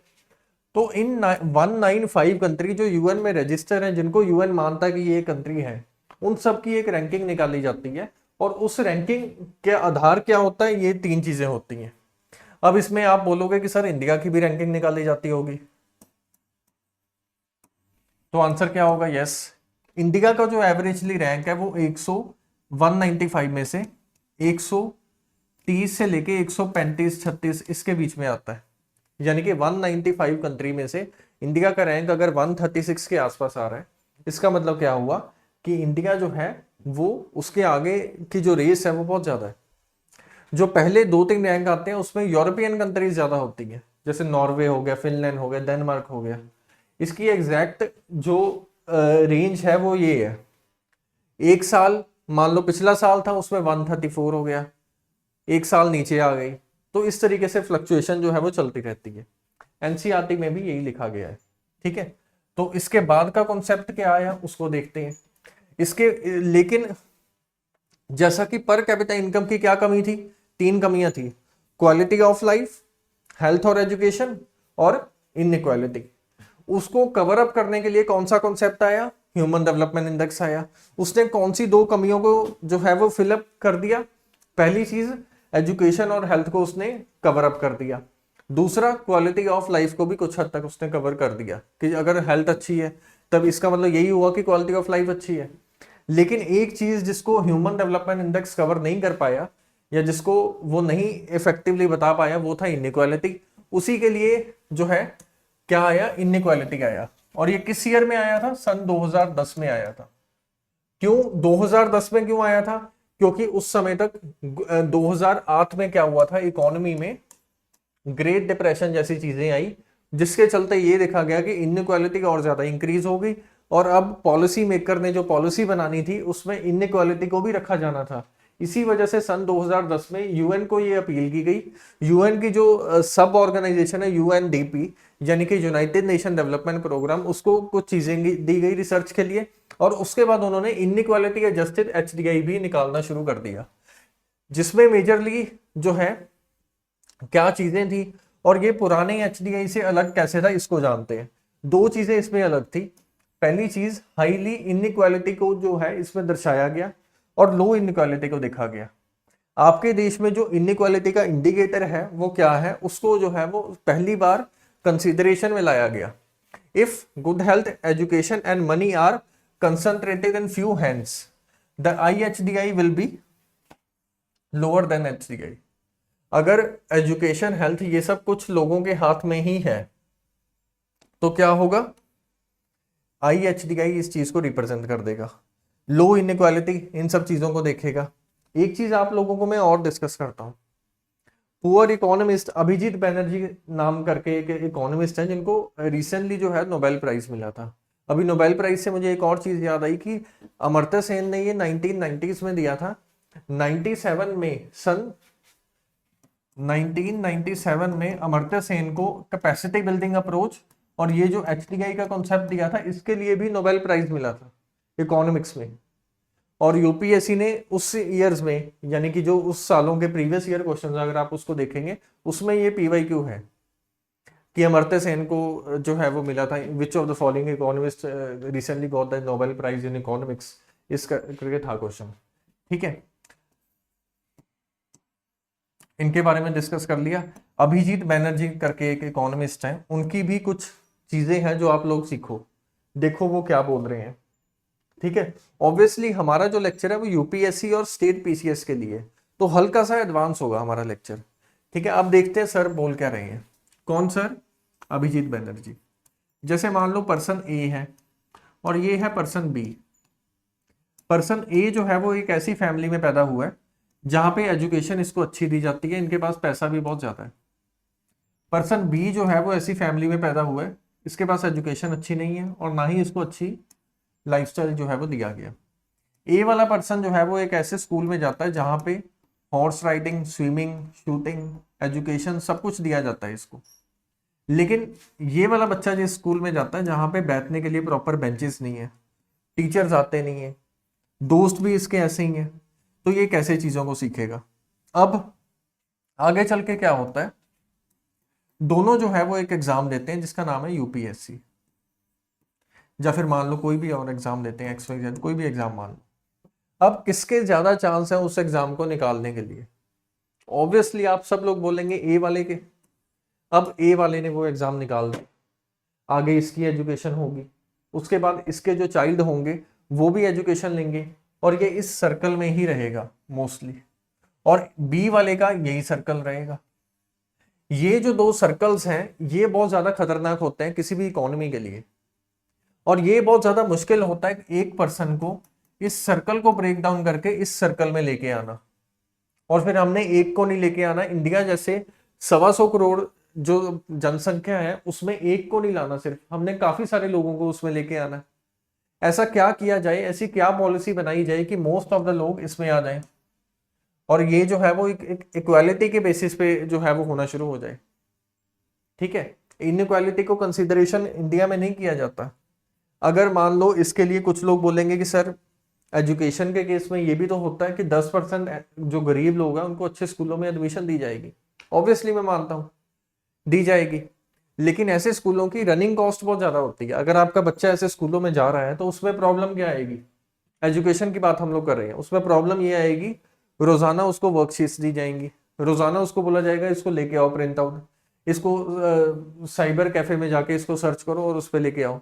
[SPEAKER 1] तो इन 195 कंट्री जो यूएन में रजिस्टर हैं, जिनको यूएन मानता है कि ये कंट्री है, उन सब की एक रैंकिंग निकाली जाती है। और उस रैंकिंग के आधार क्या होता है, ये तीन चीजें होती हैं। अब इसमें आप बोलोगे कि सर इंडिया की भी रैंकिंग निकाली जाती होगी, तो आंसर क्या होगा, यस। इंडिया का जो एवरेजली रैंक है वो 195 में से 130 से लेके 135-36 इसके बीच में आता है। यानी कि 195 कंट्री में से इंडिया का रैंक अगर 136 के आसपास आ रहा है, इसका मतलब क्या हुआ कि इंडिया जो है वो उसके आगे की जो रेस है वो बहुत ज्यादा है। जो पहले 2-3 रैंक आते हैं उसमें यूरोपियन कंट्रीज ज्यादा होती हैं, जैसे नॉर्वे हो गया, फिनलैंड हो गया, डेनमार्क हो गया। इसकी एग्जैक्ट जो रेंज है वो ये है, एक साल मान लो पिछला साल था उसमें 134 हो गया, एक साल नीचे आ गई। तो इस तरीके से फ्लक्चुएशन जो है वो चलती रहती है। एनसीईआरटी में भी यही लिखा गया है। ठीक है, तो इसके बाद का कॉन्सेप्ट क्या आया उसको देखते हैं। इसके लेकिन जैसा कि पर कैपिटा इनकम की क्या कमी थी, तीन कमियां थी, क्वालिटी ऑफ लाइफ, हेल्थ और एजुकेशन, और इनइक्वालिटी। उसको कवर अप करने के लिए कौन सा कॉन्सेप्ट आया, ह्यूमन डेवलपमेंट इंडेक्स आया। उसने कौन सी दो कमियों को जो है वो फिलअप कर दिया, पहली चीज एजुकेशन और हेल्थ को उसने कवर अप कर दिया, दूसरा क्वालिटी ऑफ लाइफ को भी कुछ हद तक उसने कवर कर दिया कि अगर हेल्थ अच्छी है तब इसका मतलब यही हुआ कि क्वालिटी ऑफ लाइफ अच्छी है। लेकिन एक चीज जिसको ह्यूमन डेवलपमेंट इंडेक्स कवर नहीं कर पाया या जिसको वो नहीं इफेक्टिवली बता पाया वो था इनइक्वालिटी। उसी के लिए जो है क्या आया, इनइक्वालिटी आया। और ये किस ईयर में आया था, सन 2010 में आया था। क्यों 2010 में क्यों आया था, क्योंकि उस समय तक 2008 में क्या हुआ था, इकोनॉमी में ग्रेट डिप्रेशन जैसी चीजें आई, जिसके चलते ये देखा गया कि इनइक्वालिटी और ज्यादा इंक्रीज हो गई। और अब पॉलिसी मेकर ने जो पॉलिसी बनानी थी उसमें इनइक्वालिटी को भी रखा जाना था। इसी वजह से सन 2010 में यूएन को ये अपील की गई। यूएन की जो सब ऑर्गेनाइजेशन है यूएनडीपी, यानी कि यूनाइटेड नेशन डेवलपमेंट प्रोग्राम, उसको कुछ चीजें दी गई रिसर्च के लिए। और उसके बाद उन्होंने इनइक्वालिटी एडजस्टेड HDI भी निकालना शुरू कर दिया, जिसमें मेजरली जो है क्या चीजें थी। और ये पुराने HDI से अलग कैसे था इसको जानते हैं। दो चीजें इसमें अलग थी। पहली चीज, हाईली इनइक्वालिटी को जो है इसमें दर्शाया गया और लो इनइक्वालिटी को देखा गया। आपके देश में जो इनइक्वालिटी का इंडिकेटर है वो क्या है, उसको जो है वो पहली बार कंसीडरेशन में लाया गया। If good health, education and money are concentrated in few hands, the IHDI will be lower than HDI। अगर एजुकेशन, हेल्थ ये सब कुछ लोगों के हाथ में ही है तो क्या होगा, IHDI इस चीज को रिप्रेजेंट कर देगा। लो इनइक्वालिटी इन सब चीजों को देखेगा। एक चीज आप लोगों को मैं और डिस्कस करता हूं। पुअर इकोनॉमिस्ट अभिजीत बैनर्जी नाम करके एक इकोनॉमिस्ट है जिनको रिसेंटली जो है नोबेल प्राइज मिला था। अभी नोबेल प्राइज से मुझे एक और चीज याद आई कि अमर्त्य सेन ने ये 1990s में दिया था। 97 में, सन 1997 में अमर्त्य सेन को कैपेसिटी बिल्डिंग अप्रोच और ये जो HDI का कॉन्सेप्ट दिया था इसके लिए भी नोबेल प्राइज मिला था इकोनॉमिक्स में। और यूपीएससी ने उस ईयर्स में, यानी कि जो उस सालों के प्रीवियस ईयर क्वेश्चन अगर आप उसको देखेंगे, उसमें ये पीवाईक्यू है कि अमर्त्य सेन को जो है वो मिला था, which of the following economist recently got the Nobel prize in economics, इस करके था क्वेश्चन। ठीक है, इनके बारे में डिस्कस कर लिया। अभिजीत बैनर्जी करके एक इकोनॉमिस्ट हैं, उनकी भी कुछ चीजें हैं जो आप लोग सीखो, देखो वो क्या बोल रहे हैं। ठीक है, ऑब्वियसली हमारा जो लेक्चर है वो यूपीएससी और स्टेट पीसीएस के लिए, तो हल्का सा एडवांस होगा हमारा लेक्चर। ठीक है, अब देखते हैं सर बोल क्या रहे हैं। कौन सर? अभिजीत बैनर्जी। जैसे मान लो पर्सन ए है और ये है पर्सन बी। पर्सन ए जो है वो एक ऐसी फैमिली में पैदा हुआ है जहां पे एजुकेशन इसको अच्छी दी जाती है, इनके पास पैसा भी बहुत ज्यादा है। पर्सन बी जो है वो ऐसी फैमिली में पैदा हुआ है, इसके पास एजुकेशन अच्छी नहीं है और ना ही इसको अच्छी लाइफस्टाइल जो है वो दिया गया। ए वाला पर्सन जो है वो एक ऐसे स्कूल में जाता है जहां पे horse riding, swimming, shooting, education सब कुछ दिया जाता है इसको। लेकिन ये वाला बच्चा जिस स्कूल में जाता है जहां पे बैठने के लिए प्रॉपर बेंचेस नहीं है, टीचर्स आते नहीं है, दोस्त भी इसके ऐसे ही हैं, तो ये कैसे चीजों को सीखेगा? अब आगे चल के क्या होता है, दोनों जो है वो एक एग्जाम देते हैं जिसका नाम है यूपीएससी, या फिर मान लो कोई भी और एग्जाम देते हैं, XYZ कोई भी एग्जाम मान लो। अब किसके ज्यादा चांस है उस एग्जाम को निकालने के लिए? ऑब्वियसली आप सब लोग बोलेंगे ए वाले के। अब ए वाले ने वो एग्जाम निकाल दिया, आगे इसकी एजुकेशन होगी, उसके बाद इसके जो चाइल्ड होंगे वो भी एजुकेशन लेंगे और ये इस सर्कल में ही रहेगा मोस्टली, और बी वाले का यही सर्कल रहेगा। ये जो दो सर्कल्स हैं ये बहुत ज्यादा खतरनाक होते हैं किसी भी इकोनॉमी के लिए, और ये बहुत ज्यादा मुश्किल होता है एक पर्सन को इस सर्कल को ब्रेक डाउन करके इस सर्कल में लेके आना। और फिर हमने एक को नहीं लेके आना, इंडिया जैसे 125 करोड़ जो जनसंख्या है उसमें एक को नहीं लाना, सिर्फ हमने काफी सारे लोगों को उसमें लेके आना है। ऐसा क्या किया जाए, ऐसी क्या पॉलिसी बनाई जाए कि मोस्ट ऑफ द लोग इसमें आ जाएं और ये जो है वो एक इक्वालिटी के बेसिस पे जो है वो होना शुरू हो जाए। ठीक है, इनइक्वालिटी को कंसीडरेशन इंडिया में नहीं किया जाता। अगर मान लो इसके लिए कुछ लोग बोलेंगे कि सर एजुकेशन के केस में ये भी तो होता है कि 10% जो गरीब लोग हैं उनको अच्छे स्कूलों में एडमिशन दी जाएगी। ऑब्वियसली मैं मानता हूँ दी जाएगी, लेकिन ऐसे स्कूलों की रनिंग कॉस्ट बहुत ज्यादा होती है। अगर आपका बच्चा ऐसे स्कूलों में जा रहा है तो उसमें प्रॉब्लम क्या आएगी? एजुकेशन की बात हम लोग कर रहे हैं, उसमें प्रॉब्लम ये आएगी रोजाना उसको वर्कशीट्स दी जाएंगी, रोजाना उसको बोला जाएगा इसको लेके आओ प्रिंट आउट, इसको साइबर कैफे में जाके इसको सर्च करो और उस पर लेके आओ।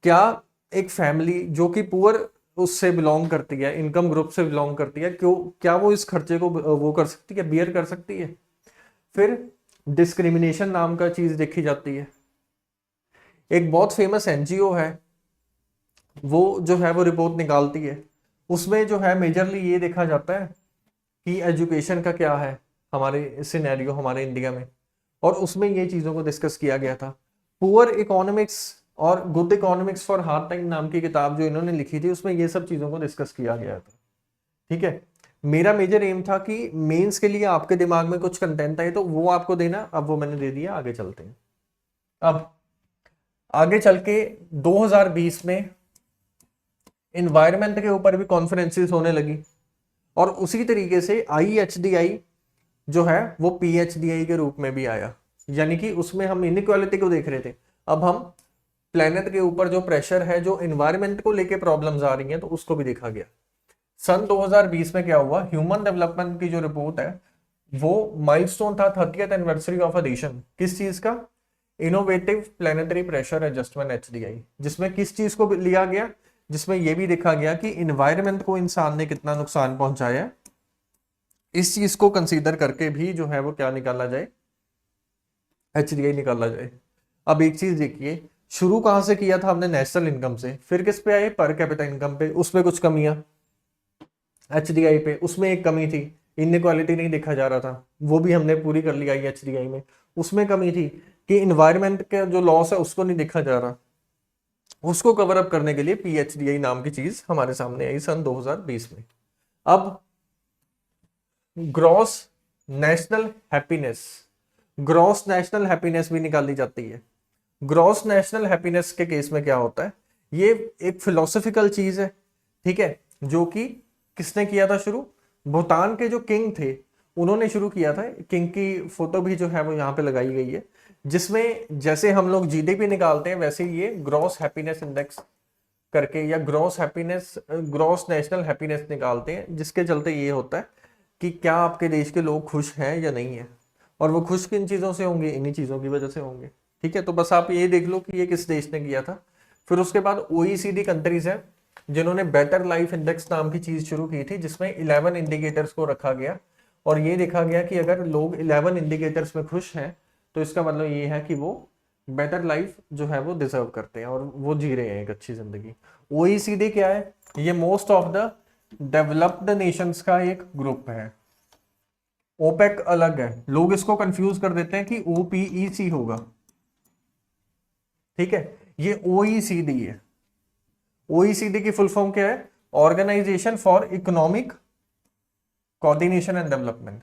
[SPEAKER 1] क्या एक फैमिली जो कि पुअर उससे बिलोंग करती है, इनकम ग्रुप से बिलोंग करती है, क्यों क्या वो इस खर्चे को वो कर सकती है, बियर कर सकती है? फिर डिस्क्रिमिनेशन नाम का चीज देखी जाती है। एक बहुत फेमस एनजीओ है वो जो है वो रिपोर्ट निकालती है, उसमें जो है मेजरली ये देखा जाता है कि एजुकेशन का क्या है हमारे सिनेरियो हमारे इंडिया में, और उसमें ये चीजों को डिस्कस किया गया था। पुअर इकोनॉमिक्स और good economics for hard time नाम की किताब जो इन्होंने लिखी थी उसमें ये सब चीजों को डिस्कस किया गया था। ठीक है, मेरा मेजर एम था कि मेंस के लिए आपके दिमाग में कुछ कंटेंट आए तो वो आपको देना, अब वो मैंने दे दिया। आगे चलते हैं। अब आगे चल के 2020 में इन्वायरमेंट के ऊपर भी कॉन्फ्रेंसेस होने लगी, और उसी तरीके से IHDI जो है वो PHDI के रूप में भी आया, यानी कि उसमें हम इनइक्वालिटी को देख रहे थे, अब हम प्लेनेट के ऊपर जो प्रेशर है, जो इन्वायरमेंट को लेके प्रॉब्लम्स आ रही हैं, तो उसको भी देखा गया। सन 2020 में क्या हुआ, ह्यूमन डेवलपमेंट की जो रिपोर्ट है वो माइलस्टोन था 30th एनिवर्सरी ऑफ एडिशन, किस चीज का? Innovative planetary pressure adjustment HDI, जिसमें किस चीज को लिया गया, जिसमें यह भी देखा गया कि इन्वायरमेंट को इंसान ने कितना नुकसान पहुंचाया, इस चीज को कंसीडर करके भी जो है वो क्या निकाला जाए, HDI निकाला जाए। अब एक चीज देखिए, शुरू कहां से किया था हमने? नेशनल इनकम से, फिर किस पे आए? पर कैपिटा इनकम पे, उसमें कुछ कमियां, HDI पे उसमें एक कमी थी, इनइक्वालिटी नहीं देखा जा रहा था, वो भी हमने पूरी कर लिया HDI में। उसमें कमी थी कि इन्वायरमेंट का जो लॉस है उसको नहीं देखा जा रहा, उसको कवर अप करने के लिए PHDI नाम की चीज हमारे सामने आई सन 2020 में। अब gross national happiness, gross national happiness भी निकाली जाती है। ग्रॉस नेशनल हैप्पीनेस के केस में क्या होता है, ये एक फिलोसफिकल चीज है। ठीक है, जो कि किसने किया था शुरू? भूटान के जो किंग थे उन्होंने शुरू किया था। किंग की फोटो भी जो है वो यहाँ पे लगाई गई है, जिसमें जैसे हम लोग जीडीपी निकालते हैं वैसे ये ग्रॉस हैप्पीनेस इंडेक्स करके या ग्रॉस नेशनल हैप्पीनेस निकालते हैं, जिसके चलते ये होता है कि क्या आपके देश के लोग खुश हैं या नहीं है। और वो खुश किन चीजों से होंगे? इन्हीं चीजों की वजह से होंगे। ठीक है, तो बस आप ये देख लो कि ये किस देश ने किया था। फिर उसके बाद ओईसीडी कंट्रीज है जिन्होंने बेटर लाइफ इंडेक्स नाम की चीज शुरू की थी, जिसमें 11 इंडिकेटर्स को रखा गया और ये देखा गया कि अगर लोग 11 इंडिकेटर्स में खुश हैं तो इसका मतलब ये है कि वो बेटर लाइफ जो है वो डिजर्व करते हैं और वो जी रहे हैं एक अच्छी जिंदगी। ओईसीडी क्या है? ये most of the developed Nations का एक ग्रुप है। ओपेक अलग है, लोग इसको कंफ्यूज कर देते हैं कि ओपीईसी होगा। ठीक है, ये ओईसीडी है। ओईसीडी की फुल फॉर्म क्या है? Organisation for economic coordination and development.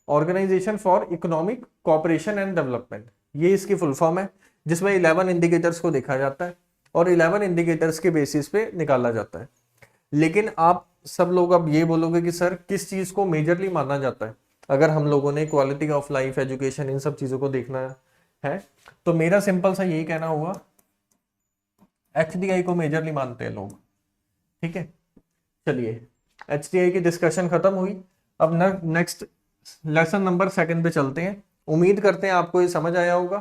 [SPEAKER 1] Organisation for economic cooperation and development, ये इसकी फुल फॉर्म है, जिसमें 11 इंडिकेटर्स को देखा जाता है और 11 इंडिकेटर्स के बेसिस पे निकाला जाता है। लेकिन आप सब लोग अब ये बोलोगे कि सर किस चीज को मेजरली माना जाता है अगर हम लोगों ने क्वालिटी ऑफ लाइफ, एजुकेशन, इन सब चीजों को देखना है? तो मेरा सिंपल सा यही कहना हुआ, एचडीआई को मेजरली मानते हैं लोग। ठीक है, चलिए एचडीआई की डिस्कशन खत्म हुई। अब नेक्स्ट लेसन नंबर 2 पे चलते हैं। उम्मीद करते हैं आपको ये समझ आया होगा।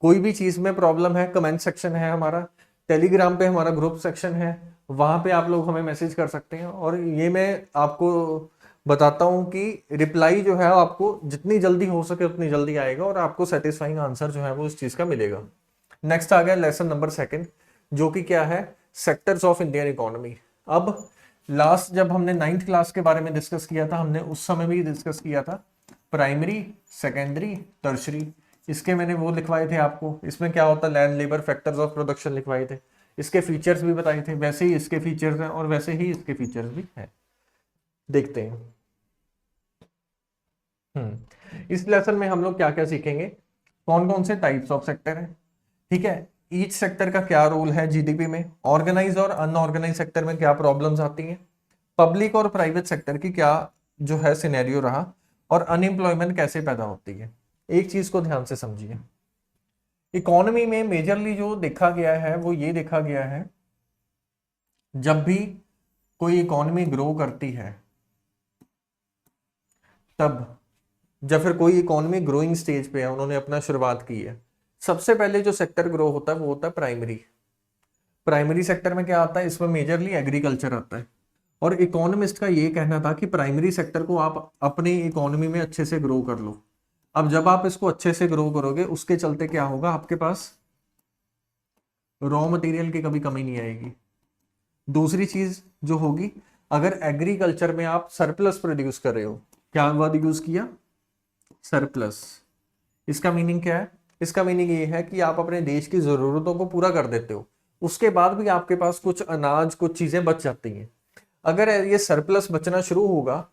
[SPEAKER 1] कोई भी चीज में प्रॉब्लम है, कमेंट सेक्शन है हमारा, टेलीग्राम पे हमारा ग्रुप सेक्शन है, वहां पे आप लोग हमें मैसेज कर सकते हैं। और ये मैं आपको बताता हूँ कि रिप्लाई जो है आपको जितनी जल्दी हो सके उतनी जल्दी आएगा और आपको सेटिस्फाइंग आंसर जो है वो उस चीज का मिलेगा। नेक्स्ट आ गया लेसन नंबर 2, जो कि क्या है? Sectors of Indian economy. अब लास्ट जब हमने 9th क्लास के बारे में डिस्कस किया था, हमने उस समय भी डिस्कस किया था प्राइमरी, सेकेंडरी, टर्शरी। इसके मैंने वो लिखवाए थे आपको, इसमें क्या होता है, land, labour, factors of production लिखवाए थे, इसके फीचर्स भी बताए थे। वैसे ही इसके फीचर्स हैं और वैसे ही इसके फीचर्स भी हैं। देखते हैं। इस लेसन में हम लोग क्या क्या सीखेंगे? कौन कौन से टाइप्स ऑफ सेक्टर है, ठीक है, ईच सेक्टर का क्या रोल है जीडीपी में, ऑर्गेनाइज और अनऑर्गेनाइज सेक्टर में क्या प्रॉब्लम्स आती हैं, पब्लिक और प्राइवेट सेक्टर की क्या जो है सिनेरियो रहा, और अनएम्प्लॉयमेंट कैसे पैदा होती है। एक चीज को ध्यान से समझिए, इकोनॉमी में मेजरली जो देखा गया है वो ये देखा गया है, जब भी कोई इकोनॉमी ग्रो करती है तब, जब फिर कोई इकोनॉमी ग्रोइंग स्टेज पे है, उन्होंने अपना शुरुआत की है, सबसे पहले जो सेक्टर ग्रो होता है वो होता है प्राइमरी। प्राइमरी सेक्टर में क्या आता है? इसमें मेजरली एग्रीकल्चर आता है। और इकोनॉमिस्ट का ये कहना था कि प्राइमरी सेक्टर को आप अपनी इकोनॉमी में अच्छे से ग्रो कर लो। अब जब आप इसको अच्छे से ग्रो करोगे उसके चलते क्या होगा, आपके पास रॉ मटेरियल की कभी कमी नहीं आएगी। दूसरी चीज जो होगी, अगर एग्रीकल्चर में आप सरप्लस प्रोड्यूस कर रहे हो, क्या वर्ड यूज किया? सरप्लस। इसका मीनिंग क्या है? इसका मीनिंग ये है कि आप अपने देश की जरूरतों को पूरा कर देते हो, उसके बाद भी आपके पास कुछ अनाज, कुछ चीजें बच जाती हैं। अगर ये सरप्लस बचना शुरू होगा,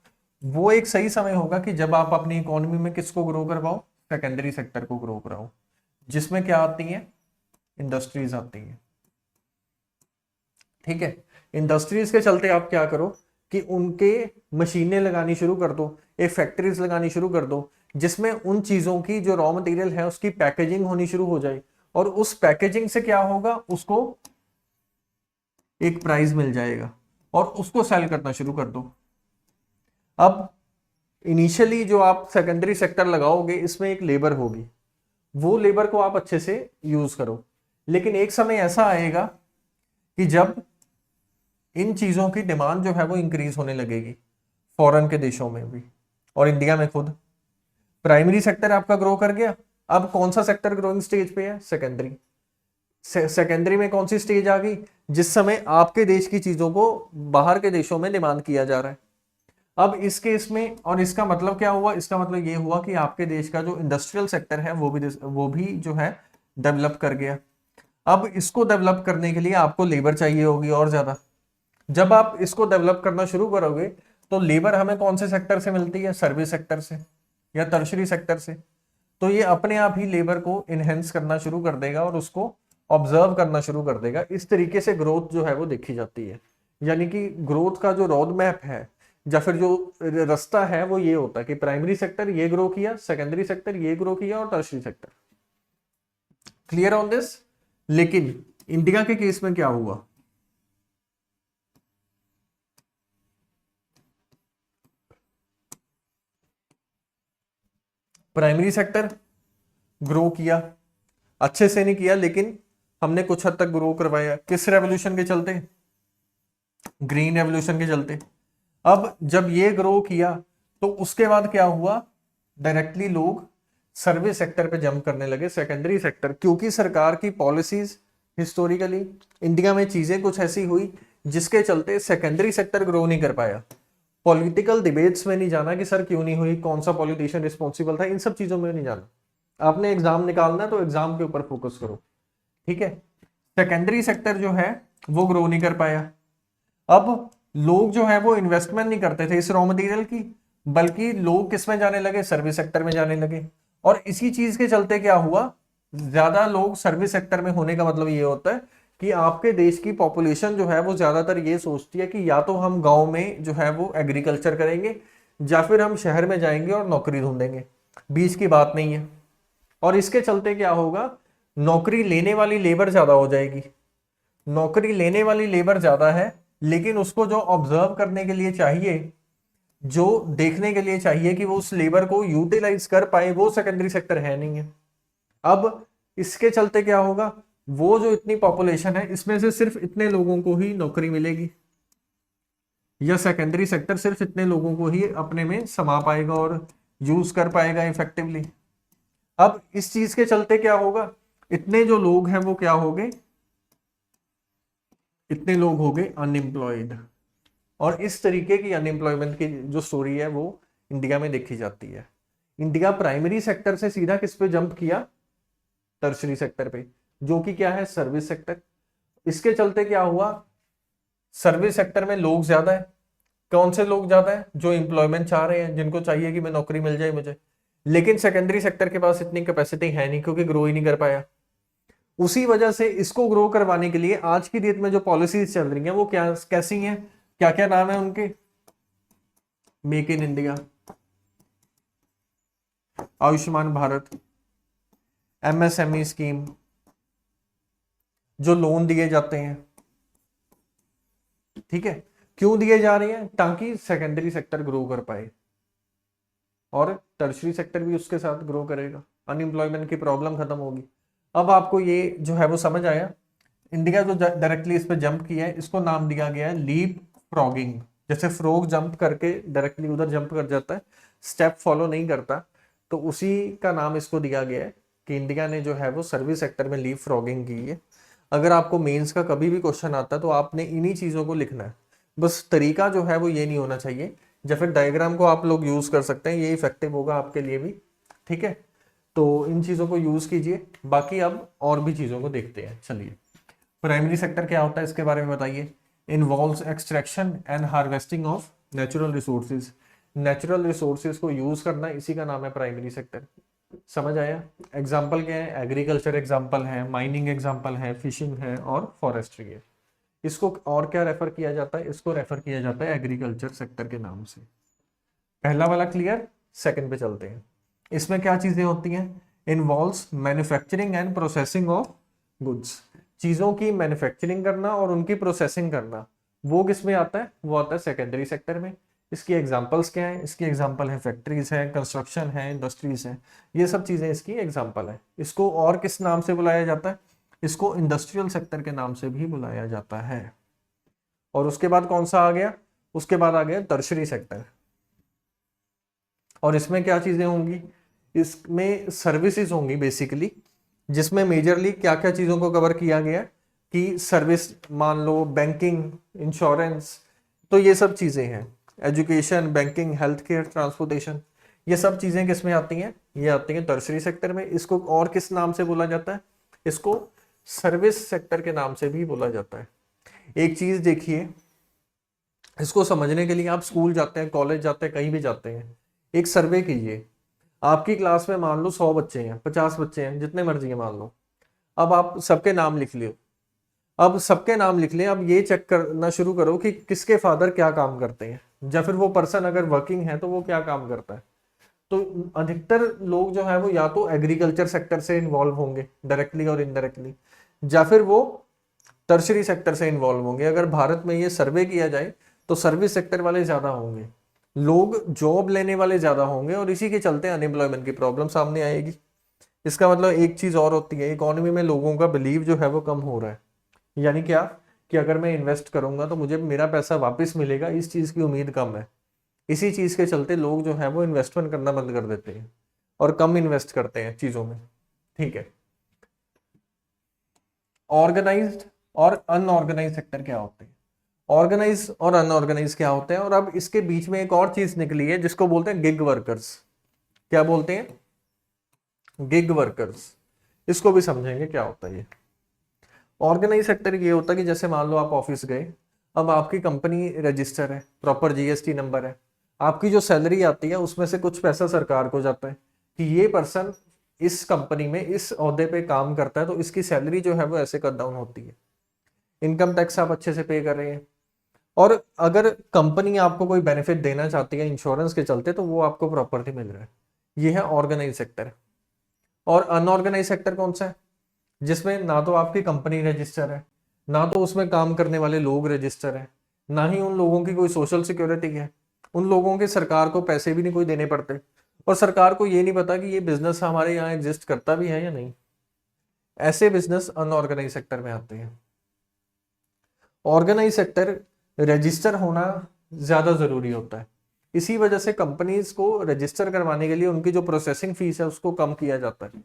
[SPEAKER 1] वो एक सही समय होगा कि जब आप अपनी इकोनॉमी में किसको ग्रो करवाओ? सेकेंडरी सेक्टर को ग्रो कराओ, जिसमें क्या आती है? इंडस्ट्रीज आती हैं। ठीक है, इंडस्ट्रीज के चलते आप क्या करो कि उनके मशीनें लगानी शुरू कर दो, एक फैक्ट्रीज लगानी शुरू कर दो, जिसमें उन चीजों की जो रॉ मटेरियल है उसकी पैकेजिंग होनी शुरू हो जाए, और उस पैकेजिंग से क्या होगा, उसको एक प्राइस मिल जाएगा और उसको सेल करना शुरू कर दो। अब इनिशियली जो आप सेकेंडरी सेक्टर लगाओगे इसमें एक लेबर होगी, वो लेबर को आप अच्छे से यूज करो। लेकिन एक समय ऐसा आएगा कि जब इन चीजों की डिमांड जो है वो इंक्रीज होने लगेगी फॉरेन के देशों में भी और इंडिया में खुद। प्राइमरी सेक्टर आपका ग्रो कर गया, अब कौन सा सेक्टर ग्रोइंग स्टेज पे है? सेकेंडरी। सेकेंडरी में कौन सी स्टेज आ गई? जिस समय आपके देश की चीजों को बाहर के देशों में डिमांड किया जा रहा है। अब इस केस में, और इसका मतलब क्या हुआ? इसका मतलब ये हुआ कि आपके देश का जो इंडस्ट्रियल सेक्टर है वो भी जो है डेवलप कर गया। अब इसको डेवलप करने के लिए आपको लेबर चाहिए होगी और ज्यादा। जब आप इसको डेवलप करना शुरू करोगे तो लेबर हमें कौन से सेक्टर से मिलती है? सर्विस सेक्टर से या टर्शरी सेक्टर से। तो ये अपने आप ही लेबर को इनहेंस करना शुरू कर देगा और उसको ऑब्जर्व करना शुरू कर देगा। इस तरीके से ग्रोथ जो है वो देखी जाती है। यानी कि ग्रोथ का जो रोड मैप है या फिर जो रास्ता है वो ये होता है कि प्राइमरी सेक्टर ये ग्रो किया, सेकेंडरी सेक्टर ये ग्रो किया और tertiary sector. Clear on this. लेकिन इंडिया के केस में क्या हुआ, प्राइमरी सेक्टर ग्रो किया, अच्छे से नहीं किया लेकिन हमने कुछ हद तक ग्रो करवाया। किस रेवोल्यूशन के चलते, ग्रीन रेवोल्यूशन के चलते। अब जब ये ग्रो किया तो उसके बाद क्या हुआ, डायरेक्टली लोग सर्विस सेक्टर पे जंप करने लगे, सेकेंडरी सेक्टर, क्योंकि सरकार की पॉलिसीज हिस्टोरिकली इंडिया में चीजें कुछ ऐसी हुई जिसके चलते सेकेंडरी सेक्टर ग्रो नहीं कर पाया। पॉलिटिकल डिबेट्स में नहीं जाना कि सर क्यों नहीं हुई, कौन सा पॉलिटिशियन रिस्पॉन्सिबल था, इन सब चीजों में नहीं जाना। आपने एग्जाम निकालना है तो एग्जाम के ऊपर फोकस करो, ठीक है। सेकेंडरी सेक्टर जो है वो ग्रो नहीं कर पाया। अब लोग जो है वो इन्वेस्टमेंट नहीं करते थे इस रॉ मटेरियल की, बल्कि लोग किस में जाने लगे, सर्विस सेक्टर में जाने लगे। और इसी चीज के चलते क्या हुआ, ज्यादा लोग सर्विस सेक्टर में होने का मतलब ये होता है कि आपके देश की पॉपुलेशन जो है वो ज्यादातर ये सोचती है कि या तो हम गांव में जो है वो एग्रीकल्चर करेंगे या फिर हम शहर में जाएंगे और नौकरी ढूंढेंगे, बीच की बात नहीं है। और इसके चलते क्या होगा, नौकरी लेने वाली लेबर ज्यादा हो जाएगी, नौकरी लेने वाली लेबर ज्यादा है लेकिन उसको जो ऑब्जर्व करने के लिए चाहिए, जो देखने के लिए चाहिए कि वो उस लेबर को यूटिलाइज कर पाए, वो सेकेंडरी सेक्टर है नहीं है। अब इसके चलते क्या होगा, वो जो इतनी पॉपुलेशन है इसमें से सिर्फ इतने लोगों को ही नौकरी मिलेगी, या सेकेंडरी सेक्टर सिर्फ इतने लोगों को ही अपने में समा पाएगा और यूज कर पाएगा इफेक्टिवली। अब इस चीज के चलते क्या होगा, इतने जो लोग हैं वो क्या हो गए, इतने लोग हो गए अनएम्प्लॉयड। और इस तरीके की अनएम्प्लॉयमेंट की जो स्टोरी है वो इंडिया में देखी जाती है। इंडिया प्राइमरी सेक्टर से सीधा किस पे जंप किया, टर्शरी सेक्टर पे, जो कि क्या है, सर्विस सेक्टर। इसके चलते क्या हुआ, सर्विस सेक्टर में लोग ज्यादा है। कौन से लोग ज्यादा है, जो एम्प्लॉयमेंट चाह रहे हैं, जिनको चाहिए कि मैं नौकरी मिल जाए मुझे। लेकिन सेकेंडरी सेक्टर के पास इतनी कैपेसिटी है नहीं क्योंकि ग्रो ही नहीं कर पाया। उसी वजह से इसको ग्रो करवाने के लिए आज की डेट में जो पॉलिसीज चल रही हैं वो क्या कैसी हैं, क्या क्या नाम है उनके, make in India, Ayushman Bharat, MSME scheme, जो लोन दिए जाते हैं, ठीक है। क्यों दिए जा रहे हैं, ताकि सेकेंडरी सेक्टर ग्रो कर पाए और टर्शरी सेक्टर भी उसके साथ ग्रो करेगा, अनएम्प्लॉयमेंट की प्रॉब्लम खत्म होगी। अब आपको ये जो है वो समझ आया। इंडिया जो डायरेक्टली इस पे जंप किया है इसको नाम दिया गया है लीप फ्रॉगिंग। जैसे फ्रॉग जंप करके डायरेक्टली उधर जंप कर जाता है, स्टेप फॉलो नहीं करता, तो उसी का नाम इसको दिया गया है कि इंडिया ने जो है वो सर्विस सेक्टर में लीप फ्रॉगिंग की है। अगर आपको मेंस का कभी भी क्वेश्चन आता है तो आपने इन्हीं चीजों को लिखना है, बस तरीका जो है वो ये नहीं होना चाहिए। या फिर डायग्राम को आप लोग यूज कर सकते हैं, ये इफेक्टिव होगा आपके लिए भी, ठीक है। तो इन चीजों को यूज कीजिए। बाकी अब और भी चीजों को देखते हैं, चलिए। प्राइमरी सेक्टर क्या होता है इसके बारे में बताइए। Involves extraction and harvesting of natural resources. Natural resources को यूज करना, इसी का नाम है प्राइमरी सेक्टर। समझ आया। एग्जाम्पल क्या है, एग्रीकल्चर एग्जाम्पल है, माइनिंग एग्जाम्पल है, फिशिंग है और फॉरेस्ट्री है। इसको और क्या रेफर किया जाता है, इसको रेफर किया जाता है एग्रीकल्चर सेक्टर के नाम से। पहला वाला क्लियर, सेकंड पे चलते हैं। इसमें क्या चीजें होती हैं, involves manufacturing and processing of goods. चीजों की मैन्युफैक्चरिंग करना और उनकी प्रोसेसिंग करना, वो किस में आता है, वो आता है सेकेंडरी सेक्टर में। इसकी एग्जांपल्स क्या है, इसकी एग्जांपल है फैक्ट्रीज है, कंस्ट्रक्शन है, इंडस्ट्रीज है, ये सब चीजें इसकी एग्जांपल है। इसको और किस नाम से बुलाया जाता है, इसको इंडस्ट्रियल सेक्टर के नाम से भी बुलाया जाता है। और उसके बाद कौन सा आ गया, उसके बाद आ गया टर्शरी सेक्टर। और इसमें क्या चीजें होंगी, इसमें सर्विसेज होंगी बेसिकली, जिसमें मेजरली क्या क्या चीजों को कवर किया गया कि सर्विस, मान लो बैंकिंग, इंश्योरेंस, तो ये सब चीजें हैं। Education, banking, health care, transportation, ये सब चीजें किस में आती हैं, ये आती हैं टर्शरी सेक्टर में। इसको और किस नाम से बोला जाता है, इसको सर्विस सेक्टर के नाम से भी बोला जाता है। एक चीज देखिए, इसको समझने के लिए आप स्कूल जाते हैं, कॉलेज जाते हैं, कहीं भी जाते हैं, एक सर्वे कीजिए। आपकी क्लास में मान लो 100 बच्चे हैं, 50 बच्चे हैं, जितने मर्जी हैं मान लो। अब आप सबके नाम लिख लियो। अब सबके नाम लिख लें, अब ये चेक करना शुरू करो कि किसके फादर क्या काम करते हैं, या फिर वो पर्सन अगर वर्किंग है तो वो क्या काम करता है। तो अधिकतर लोग जो है वो या तो एग्रीकल्चर सेक्टर से इन्वॉल्व होंगे डायरेक्टली और इनडायरेक्टली, या फिर वो टर्शरी सेक्टर से इन्वॉल्व होंगे। अगर भारत में ये सर्वे किया जाए तो सर्विस सेक्टर वाले ज्यादा होंगे, लोग जॉब लेने वाले ज्यादा होंगे, और इसी के चलते अनएम्प्लॉयमेंट की प्रॉब्लम सामने आएगी। इसका मतलब एक चीज और होती है, इकोनॉमी में लोगों का बिलीव जो है वो कम हो रहा है। यानी क्या, कि अगर मैं इन्वेस्ट करूंगा तो मुझे मेरा पैसा वापस मिलेगा, इस चीज की उम्मीद कम है। इसी चीज के चलते लोग जो है वो इन्वेस्टमेंट करना बंद कर देते हैं और कम इन्वेस्ट करते हैं चीजों में। ठीक है, ऑर्गेनाइज्ड और अनऑर्गेनाइज सेक्टर क्या होते हैं, ऑर्गेनाइज और अनऑर्गेनाइज क्या होते हैं, और अब इसके बीच में एक और चीज निकली है जिसको बोलते हैं गिग वर्कर्स। क्या बोलते हैं, गिग वर्कर्स। इसको भी समझेंगे क्या होता है ये। ऑर्गेनाइज सेक्टर ये होता है कि जैसे मान लो आप ऑफिस गए, अब आपकी कंपनी रजिस्टर है, प्रॉपर जीएसटी नंबर है, आपकी जो सैलरी आती है उसमें से कुछ पैसा सरकार को जाता है कि ये पर्सन इस कंपनी में इस ओहदे पे काम करता है, तो इसकी सैलरी जो है वो ऐसे कट डाउन होती है। इनकम टैक्स आप अच्छे से पे कर रहे हैं, और अगर कंपनी आपको कोई बेनिफिट देना चाहती है इंश्योरेंस के चलते, तो वो आपको प्रॉपर्टी मिल रहा है। ये है ऑर्गेनाइज सेक्टर। और अनऑर्गेनाइज सेक्टर कौन सा है, जिसमें ना तो आपकी कंपनी रजिस्टर है, ना तो उसमें काम करने वाले लोग रजिस्टर है, ना ही उन लोगों की कोई सोशल सिक्योरिटी है, उन लोगों के सरकार को पैसे भी नहीं कोई देने पड़ते, और सरकार को ये नहीं पता कि ये बिजनेस हमारे यहाँ एग्जिस्ट करता भी है या नहीं। ऐसे बिजनेस अनऑर्गेनाइज सेक्टर में आते हैं। ऑर्गेनाइज सेक्टर रजिस्टर होना ज्यादा जरूरी होता है, इसी वजह से कंपनीज को रजिस्टर करवाने के लिए उनकी जो प्रोसेसिंग फीस है उसको कम किया जाता है।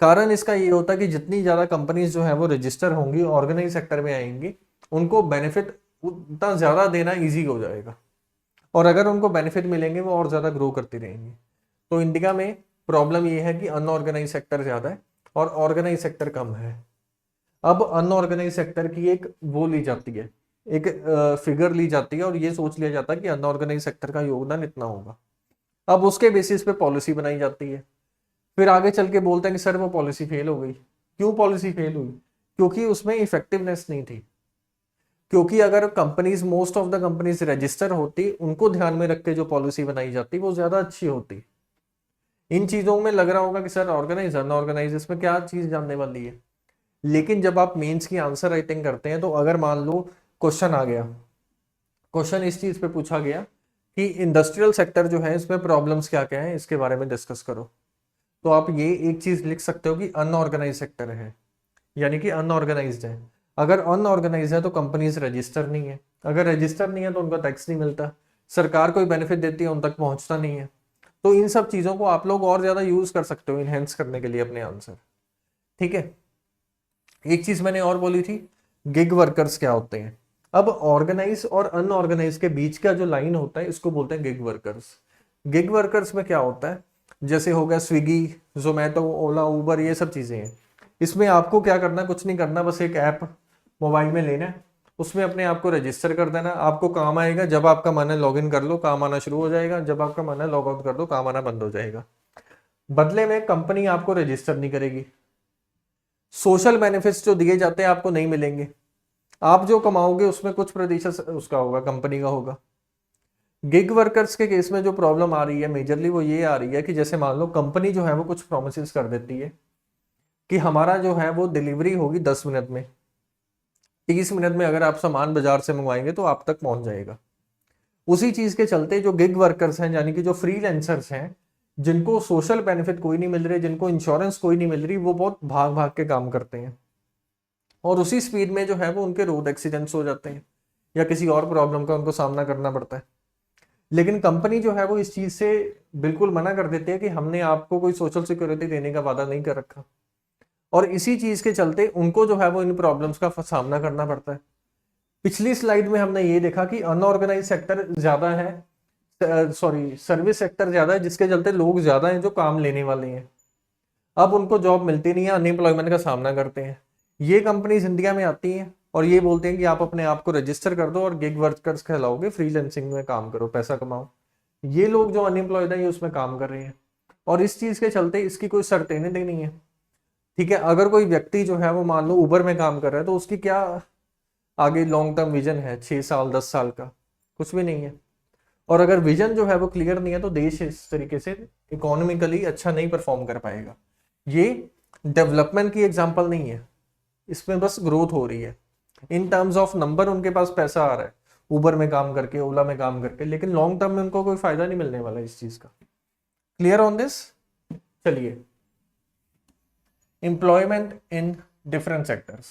[SPEAKER 1] कारण इसका ये होता है कि जितनी ज्यादा कंपनीज जो है वो रजिस्टर होंगी, ऑर्गेनाइज सेक्टर में आएंगी, उनको बेनिफिट उतना ज्यादा देना इजी हो जाएगा, और अगर उनको बेनिफिट मिलेंगे वो और ज्यादा ग्रो करती रहेंगी। तो इंडिया में प्रॉब्लम ये है कि अनऑर्गेनाइज सेक्टर ज्यादा है और ऑर्गेनाइज सेक्टर कम है। अब अनऑर्गेनाइज सेक्टर की एक वो ली जाती है, एक फिगर ली जाती है, और ये सोच लिया जाता है कि अनऑर्गेनाइज सेक्टर का योगदान इतना होगा। अब उसके बेसिस पे पॉलिसी बनाई जाती है, फिर आगे चल के बोलते हैं कि सर वो पॉलिसी फेल हो गई। क्यों पॉलिसी फेल हुई, क्योंकि उसमें इफेक्टिवनेस नहीं थी। क्योंकि अगर companies, most of the companies register होती, उनको ध्यान में रख के जो पॉलिसी बनाई जाती वो ज्यादा अच्छी होती। इन चीजों में लग रहा होगा कि सर ऑर्गेनाइज अनऑर्गेनाइज इसमें क्या चीज जानने वाली है, लेकिन जब आप मेंस की आंसर राइटिंग करते हैं तो अगर मान लो क्वेश्चन आ गया, क्वेश्चन इस चीज पे पूछा गया कि इंडस्ट्रियल सेक्टर जो है इसमें प्रॉब्लम्स क्या क्या है, इसके बारे में डिस्कस करो, तो आप ये एक चीज लिख सकते हो कि अनऑर्गेनाइज सेक्टर है, यानी कि अनऑर्गेनाइज्ड है। अगर अनऑर्गेनाइज है तो कंपनीज रजिस्टर नहीं है, अगर रजिस्टर नहीं है तो उनका टैक्स नहीं मिलता, सरकार कोई बेनिफिट देती है उन तक पहुंचता नहीं है। तो इन सब चीजों को आप लोग और ज्यादा यूज कर सकते हो इनहेंस करने के लिए अपने आंसर। ठीक है, एक चीज मैंने और बोली थी, गिग वर्कर्स क्या होते हैं। अब ऑर्गेनाइज और अनऑर्गेनाइज के बीच का जो लाइन होता है इसको बोलते हैं गिग वर्कर्स। गिग वर्कर्स में क्या होता है, जैसे हो गया स्विगी, जोमेटो, ओला, उबर, ये सब चीजें हैं। इसमें आपको क्या करना, कुछ नहीं करना, बस एक ऐप मोबाइल में लेना है, उसमें अपने आप को रजिस्टर कर देना। आपको काम आएगा, जब आपका मन है लॉग इन कर लो, काम आना शुरू हो जाएगा, जब आपका मन है लॉग आउट कर दो, काम आना बंद हो जाएगा। बदले में कंपनी आपको रजिस्टर नहीं करेगी, सोशल बेनिफिट्स जो दिए जाते हैं आपको नहीं मिलेंगे, आप जो कमाओगे उसमें कुछ प्रतिशत उसका होगा, कंपनी का होगा। गिग वर्कर्स के केस में जो प्रॉब्लम आ रही है मेजरली वो ये आ रही है कि जैसे मान लो कंपनी जो है वो कुछ प्रोमिस कर देती है कि हमारा जो है वो डिलीवरी होगी 10 मिनट में, 30 मिनट में अगर आप सामान बाजार से मंगवाएंगे तो आप तक पहुंच जाएगा। उसी चीज के चलते जो गिग वर्कर्स हैं, यानी कि जो फ्रीलांसर्स हैं, जिनको सोशल बेनिफिट कोई नहीं मिल रही, जिनको इंश्योरेंस कोई नहीं मिल रही, वो बहुत भाग भाग के काम करते हैं, और उसी स्पीड में जो है वो उनके रोड एक्सीडेंट्स हो जाते हैं या किसी और प्रॉब्लम का उनको सामना करना पड़ता है। लेकिन कंपनी जो है वो इस चीज से बिल्कुल मना कर देती है कि हमने आपको कोई सोशल सिक्योरिटी देने का वादा नहीं कर रखा, और इसी चीज के चलते उनको जो है वो इन प्रॉब्लम्स का सामना करना पड़ता है। पिछली स्लाइड में हमने ये देखा कि अनऑर्गेनाइज सेक्टर ज्यादा है, सॉरी सर्विस सेक्टर ज्यादा है, जिसके चलते लोग ज्यादा हैं जो काम लेने वाले हैं, अब उनको जॉब मिलती नहीं है, अनएम्प्लॉयमेंट का सामना करते हैं। ये कंपनीज इंडिया में आती हैं और ये बोलते हैं कि आप अपने आप को रजिस्टर कर दो और गिग वर्कर्स कहलाओगे, फ्रीलांसिंग में काम करो, पैसा कमाओ। ये लोग जो अनएम्प्लॉयड है ये उसमें काम कर रहे हैं, और इस चीज के चलते इसकी कोई सर्टेनिटी नहीं है। ठीक है, अगर कोई व्यक्ति जो है वो मान लो उबर में काम कर रहा है तो उसकी क्या आगे लॉन्ग टर्म विजन है, 6 साल 10 साल का? कुछ भी नहीं है। और अगर विजन जो है वो क्लियर नहीं है तो देश इस तरीके से इकोनॉमिकली अच्छा नहीं परफॉर्म कर पाएगा। ये डेवलपमेंट की एग्जांपल नहीं है, इसमें बस ग्रोथ हो रही है। इन टर्म्स ऑफ नंबर उनके पास पैसा आ रहा है उबर में काम करके, ओला में काम करके, लेकिन लॉन्ग टर्म में उनको कोई फायदा नहीं मिलने वाला इस चीज का। Clear on this? चलिए, employment in different sectors.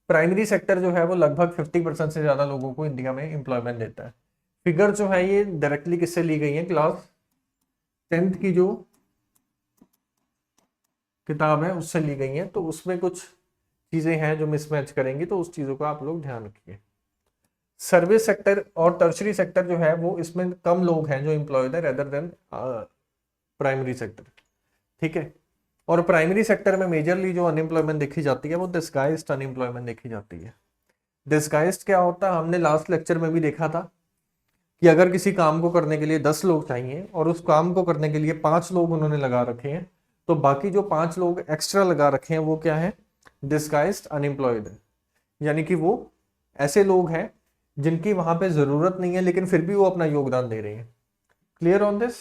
[SPEAKER 1] Primary sector जो है वो लगभग 50% से ज्यादा लोगों को इंडिया में एम्प्लॉयमेंट देता है। फिगर जो है ये डायरेक्टली किससे ली गई है? क्लास 10th की जो किताब है उससे ली गई है, तो उसमें कुछ चीजें हैं जो मिसमैच करेंगी, तो उस चीजों का आप लोग ध्यान रखिए। सर्विस सेक्टर और टर्शरी सेक्टर जो है वो इसमें कम लोग हैं जो एम्प्लॉयड है रेदर देन प्राइमरी सेक्टर। ठीक है, और प्राइमरी सेक्टर में मेजरली जो अनएम्प्लॉयमेंट देखी जाती है वो डिस्गाइज्ड अनएम्प्लॉयमेंट देखी जाती है। डिस्गाइज्ड क्या होता है? हमने लास्ट लेक्चर में भी देखा था कि अगर किसी काम को करने के लिए 10 लोग चाहिए और उस काम को करने के लिए 5 लोग उन्होंने लगा रखे हैं, तो बाकी जो 5 लोग एक्स्ट्रा लगा रखे हैं वो क्या है? डिस्गाइज्ड अनएम्प्लॉयड है। यानी कि वो ऐसे लोग हैं जिनकी वहां पे जरूरत नहीं है लेकिन फिर भी वो अपना योगदान दे रहे हैं। Clear on this?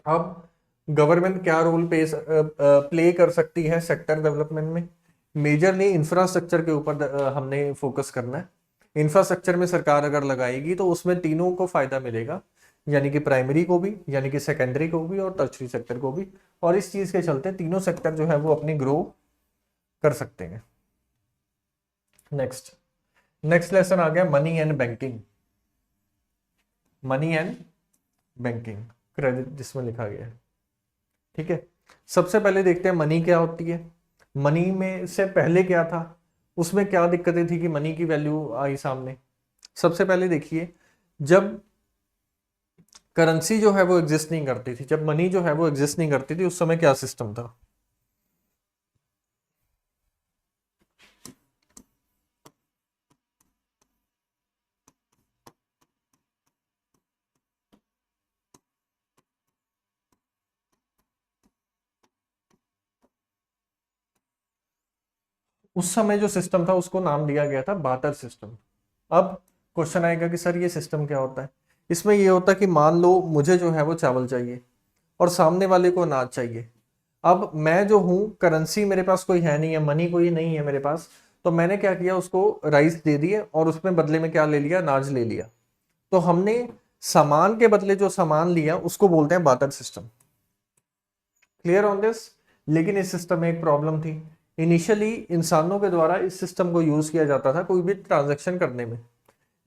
[SPEAKER 1] अब गवर्नमेंट क्या रोल प्ले कर सकती है सेक्टर डेवलपमेंट में? मेजरली इंफ्रास्ट्रक्चर के ऊपर हमने फोकस करना है। इंफ्रास्ट्रक्चर में सरकार अगर लगाएगी तो उसमें तीनों को फायदा मिलेगा, यानी कि प्राइमरी को भी, यानी कि सेकेंडरी को भी, और टर्शरी सेक्टर को भी। और इस चीज के चलते तीनों सेक्टर जो है वो अपनी ग्रो कर सकते हैं। नेक्स्ट लेसन आ गया money and banking. Money and banking, credit जिसमें लिखा गया है। ठीक है, सबसे पहले देखते हैं मनी क्या होती है। मनी में से पहले क्या था, उसमें क्या दिक्कतें थी कि मनी की वैल्यू आई सामने। सबसे पहले देखिए, जब करेंसी जो है वो एग्जिस्ट नहीं करती थी, जब मनी जो है वो एग्जिस्ट नहीं करती थी, उस समय क्या सिस्टम था? उस समय जो सिस्टम था उसको नाम दिया गया था बार्टर सिस्टम। अब क्वेश्चन आएगा कि सर ये सिस्टम क्या होता है? इसमें ये होता है कि मान लो मुझे जो है वो चावल चाहिए और सामने वाले को अनाज चाहिए। अब मैं जो हूँ, करेंसी मेरे पास कोई है नहीं है, मनी कोई नहीं है मेरे पास, तो मैंने क्या किया, उसको राइस दे दिए और उसमें बदले में क्या ले लिया? अनाज ले लिया। तो हमने सामान के बदले जो सामान लिया उसको बोलते हैं barter system. Clear on this? लेकिन इस सिस्टम में एक प्रॉब्लम थी। इनिशियली इंसानों के द्वारा इस सिस्टम को यूज किया जाता था कोई भी ट्रांजैक्शन करने में,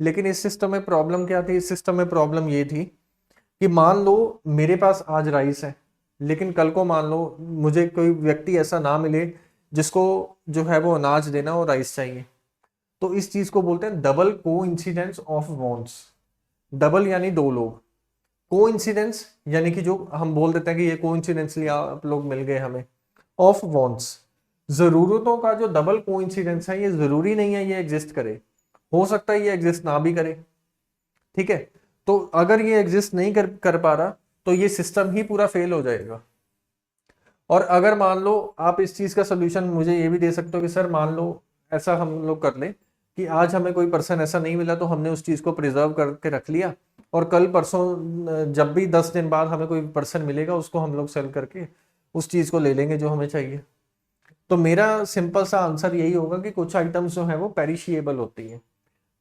[SPEAKER 1] लेकिन इस सिस्टम में प्रॉब्लम क्या थी? इस सिस्टम में प्रॉब्लम ये थी कि मान लो मेरे पास आज राइस है, लेकिन कल को मान लो मुझे कोई व्यक्ति ऐसा ना मिले जिसको जो है वो अनाज देना और राइस चाहिए। तो इस चीज को बोलते हैं डबल को इंसिडेंस ऑफ वॉन्ट्स। डबल यानी दो लोग, को इंसिडेंस यानी कि जो हम बोल देते हैं कि ये को इंसिडेंसली आप लोग मिल गए हमें, ऑफ वॉन्ट्स, जरूरतों का जो डबल को इंसिडेंस है, ये जरूरी नहीं है ये एग्जिस्ट करे, हो सकता है ये एग्जिस्ट ना भी करे। ठीक है, तो अगर ये एग्जिस्ट नहीं कर पा रहा तो ये सिस्टम ही पूरा फेल हो जाएगा। और अगर मान लो आप इस चीज का सोल्यूशन मुझे ये भी दे सकते हो कि सर मान लो ऐसा हम लोग कर ले कि आज हमें कोई पर्सन ऐसा नहीं मिला तो हमने उस चीज को प्रिजर्व करके रख लिया, और कल परसों जब भी 10 दिन बाद हमें कोई पर्सन मिलेगा उसको हम लोग सेल करके उस चीज को ले लेंगे जो हमें चाहिए। तो मेरा सिंपल सा आंसर यही होगा कि कुछ आइटम्स जो है वो पेरिशिएबल होती है।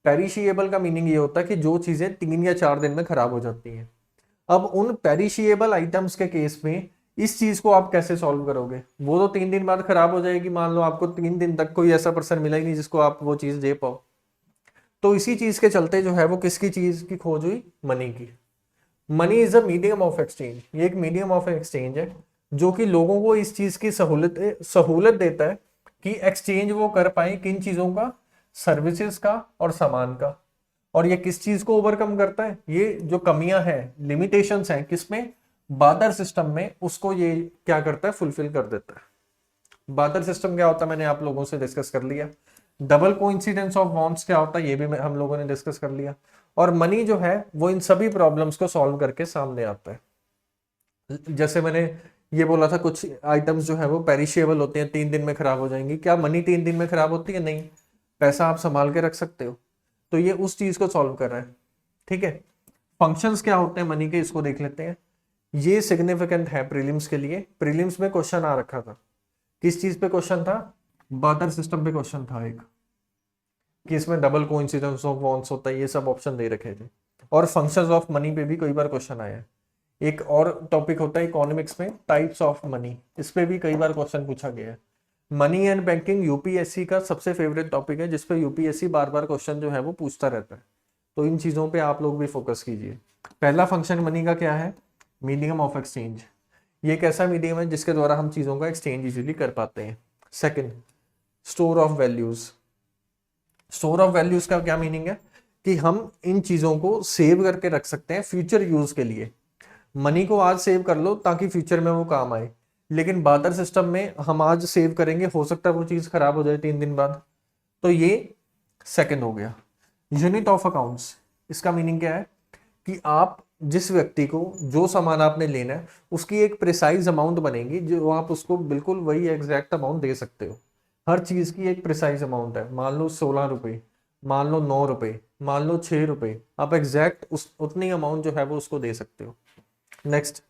[SPEAKER 1] पेरिशिएबल का मीनिंग ये होता है कि जो चीजें 3 या 4 दिन में खराब हो जाती हैं। अब उन पेरिशिएबल आइटम्स के केस में इस चीज को आप कैसे सॉल्व करोगे? वो तो 3 दिन बाद खराब हो जाएगी, मान लो आपको 3 दिन तक कोई ऐसा पर्सन मिला ही नहीं जिसको आप वो चीज दे पाओ। तो इसी चीज के चलते जो है वो किसकी चीज की खोज हुई? मनी की। Money is a medium of exchange, ये एक मीडियम ऑफ एक्सचेंज है जो कि लोगों को इस चीज की सहूलत देता है कि एक्सचेंज वो कर पाए किन चीजों का? सर्विसेज का और सामान का। और ये किस चीज को ओवरकम करता है? ये जो कमियां हैं, लिमिटेशंस हैं किसमें? बार्टर सिस्टम में, उसको ये क्या करता है? फुलफिल कर देता है। बार्टर सिस्टम क्या होता है मैंने आप लोगों से डिस्कस कर लिया। डबल कोइंसिडेंस ऑफ बॉन्ड्स क्या होता है ये भी हम लोगों ने डिस्कस कर लिया। और मनी जो है वो इन सभी प्रॉब्लम्स को सॉल्व करके सामने आता है। जैसे मैंने ये बोला था कुछ आइटम्स जो है वो पेरिशेबल होते हैं, 3 दिन में खराब हो जाएंगी। क्या मनी 3 दिन में खराब होती है? नहीं, पैसा आप संभाल के रख सकते हो। तो ये उस चीज को सॉल्व कर रहा है। ठीक है, फंक्शंस क्या होते हैं मनी के, इसको देख लेते हैं। ये सिग्निफिकेंट है प्रीलिम्स के लिए। प्रीलिम्स में क्वेश्चन आ रखा था, किस चीज पे क्वेश्चन था? बार्टर सिस्टम पे क्वेश्चन था एक, कि इसमें डबल कोइंसिडेंस ऑफ वॉन्ट्स होता है, ये सब ऑप्शन दे रखे थे। और फंक्शंस ऑफ मनी पे भी कई बार क्वेश्चन आया है। एक और टॉपिक होता है इकोनॉमिक्स में, टाइप्स ऑफ मनी, इस पे भी कई बार क्वेश्चन पूछा गया है। मनी एंड बैंकिंग यूपीएससी का सबसे फेवरेट टॉपिक है, जिसपे यूपीएससी बार बार क्वेश्चन जो है वो पूछता रहता है। तो इन चीजों पे आप लोग भी फोकस कीजिए। पहला फंक्शन मनी का क्या है? Medium of exchange. ये एक ऐसा मीडियम है जिसके द्वारा हम चीजों का एक्सचेंज इजीली कर पाते हैं। Second, store of values. Store of values का क्या मीनिंग है? कि हम इन चीजों को सेव करके रख सकते हैं फ्यूचर यूज के लिए। मनी को आज सेव कर लो ताकि फ्यूचर में वो काम आए, लेकिन बार्टर सिस्टम में हम आज सेव करेंगे, हो सकता है वो चीज खराब हो जाए 3 दिन बाद। तो ये सेकंड हो गया। यूनिट ऑफ अकाउंट्स, इसका मीनिंग क्या है? कि आप जिस व्यक्ति को जो सामान आपने लेना है उसकी एक प्रिसाइज अमाउंट बनेगी, जो आप उसको बिल्कुल वही एग्जैक्ट अमाउंट दे सकते हो। हर चीज की एक प्रिसाइज अमाउंट है। मान लो 16 रुपए, मान लो 9 रुपए, मान लो 6 रुपए, आप एग्जैक्ट उस उतनी अमाउंट जो है वो उसको दे सकते हो। Next,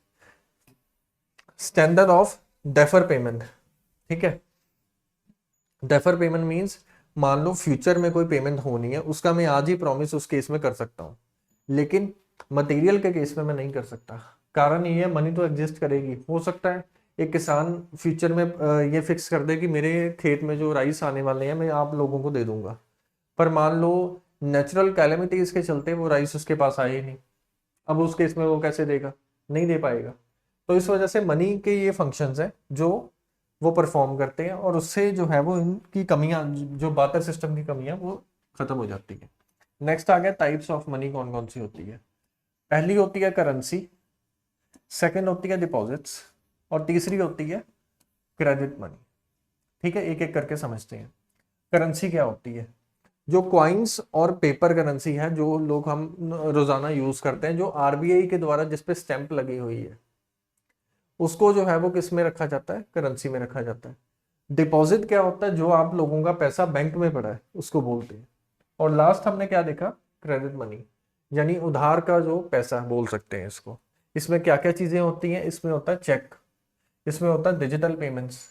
[SPEAKER 1] standard of defer payment. ठीक है, डेफर पेमेंट मींस मान लो फ्यूचर में कोई पेमेंट होनी है, उसका मैं आज ही प्रॉमिस उस केस में कर सकता हूँ, लेकिन मटेरियल के केस में मैं नहीं कर सकता। कारण ये है, मनी तो एग्जिस्ट करेगी। हो सकता है एक किसान फ्यूचर में ये फिक्स कर दे कि मेरे खेत में जो राइस आने वाले हैं मैं आप लोगों को दे दूंगा, पर मान लो नेचुरल कैलेमिटीज के चलते वो राइस उसके पास आए ही नहीं। अब उस केस में वो कैसे देगा? नहीं दे पाएगा। तो इस वजह से मनी के ये फंक्शंस हैं जो वो परफॉर्म करते हैं, और उससे जो है वो इनकी कमियां, जो बार्टर सिस्टम की कमियां, वो खत्म हो जाती है। नेक्स्ट आ गया टाइप्स ऑफ मनी कौन कौन सी होती है। पहली होती है करेंसी, सेकंड होती है डिपॉजिट्स, और तीसरी होती है क्रेडिट मनी। ठीक है, एक एक करके समझते हैं। करेंसी क्या होती है? जो क्वाइंस और पेपर करेंसी है, जो लोग हम रोजाना यूज करते हैं, जो आरबीआई के द्वारा जिसपे स्टैंप लगी हुई है, उसको जो है वो किस में रखा जाता है? करेंसी में रखा जाता है। डिपॉजिट क्या होता है? जो आप लोगों का पैसा बैंक में पड़ा है उसको बोलते हैं। और लास्ट हमने क्या देखा? क्रेडिट मनी, यानी उधार का जो पैसा बोल सकते हैं इसको। इसमें क्या क्या चीजें होती हैं? इसमें होता है चेक, इसमें होता है डिजिटल पेमेंट्स।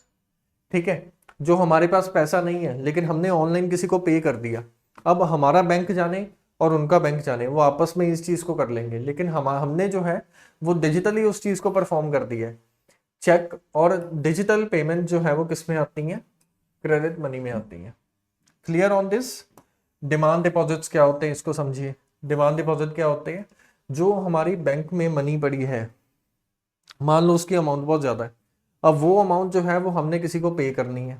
[SPEAKER 1] ठीक है, जो हमारे पास पैसा नहीं है लेकिन हमने ऑनलाइन किसी को पे कर दिया, अब हमारा बैंक जाने और उनका बैंक जाने, वो आपस में इस चीज को कर लेंगे, लेकिन हमने जो है वो डिजिटली उस चीज को परफॉर्म कर दिया है। चेक और डिजिटल पेमेंट जो है वो किस में आती है? क्रेडिट मनी में आती है। Clear on this? Demand deposits क्या होते हैं इसको समझिए। डिमांड डिपॉजिट क्या होते हैं? जो हमारी बैंक में मनी पड़ी है, मान लो उसकी अमाउंट बहुत ज्यादा है, अब वो अमाउंट जो है वो हमने किसी को पे करनी है।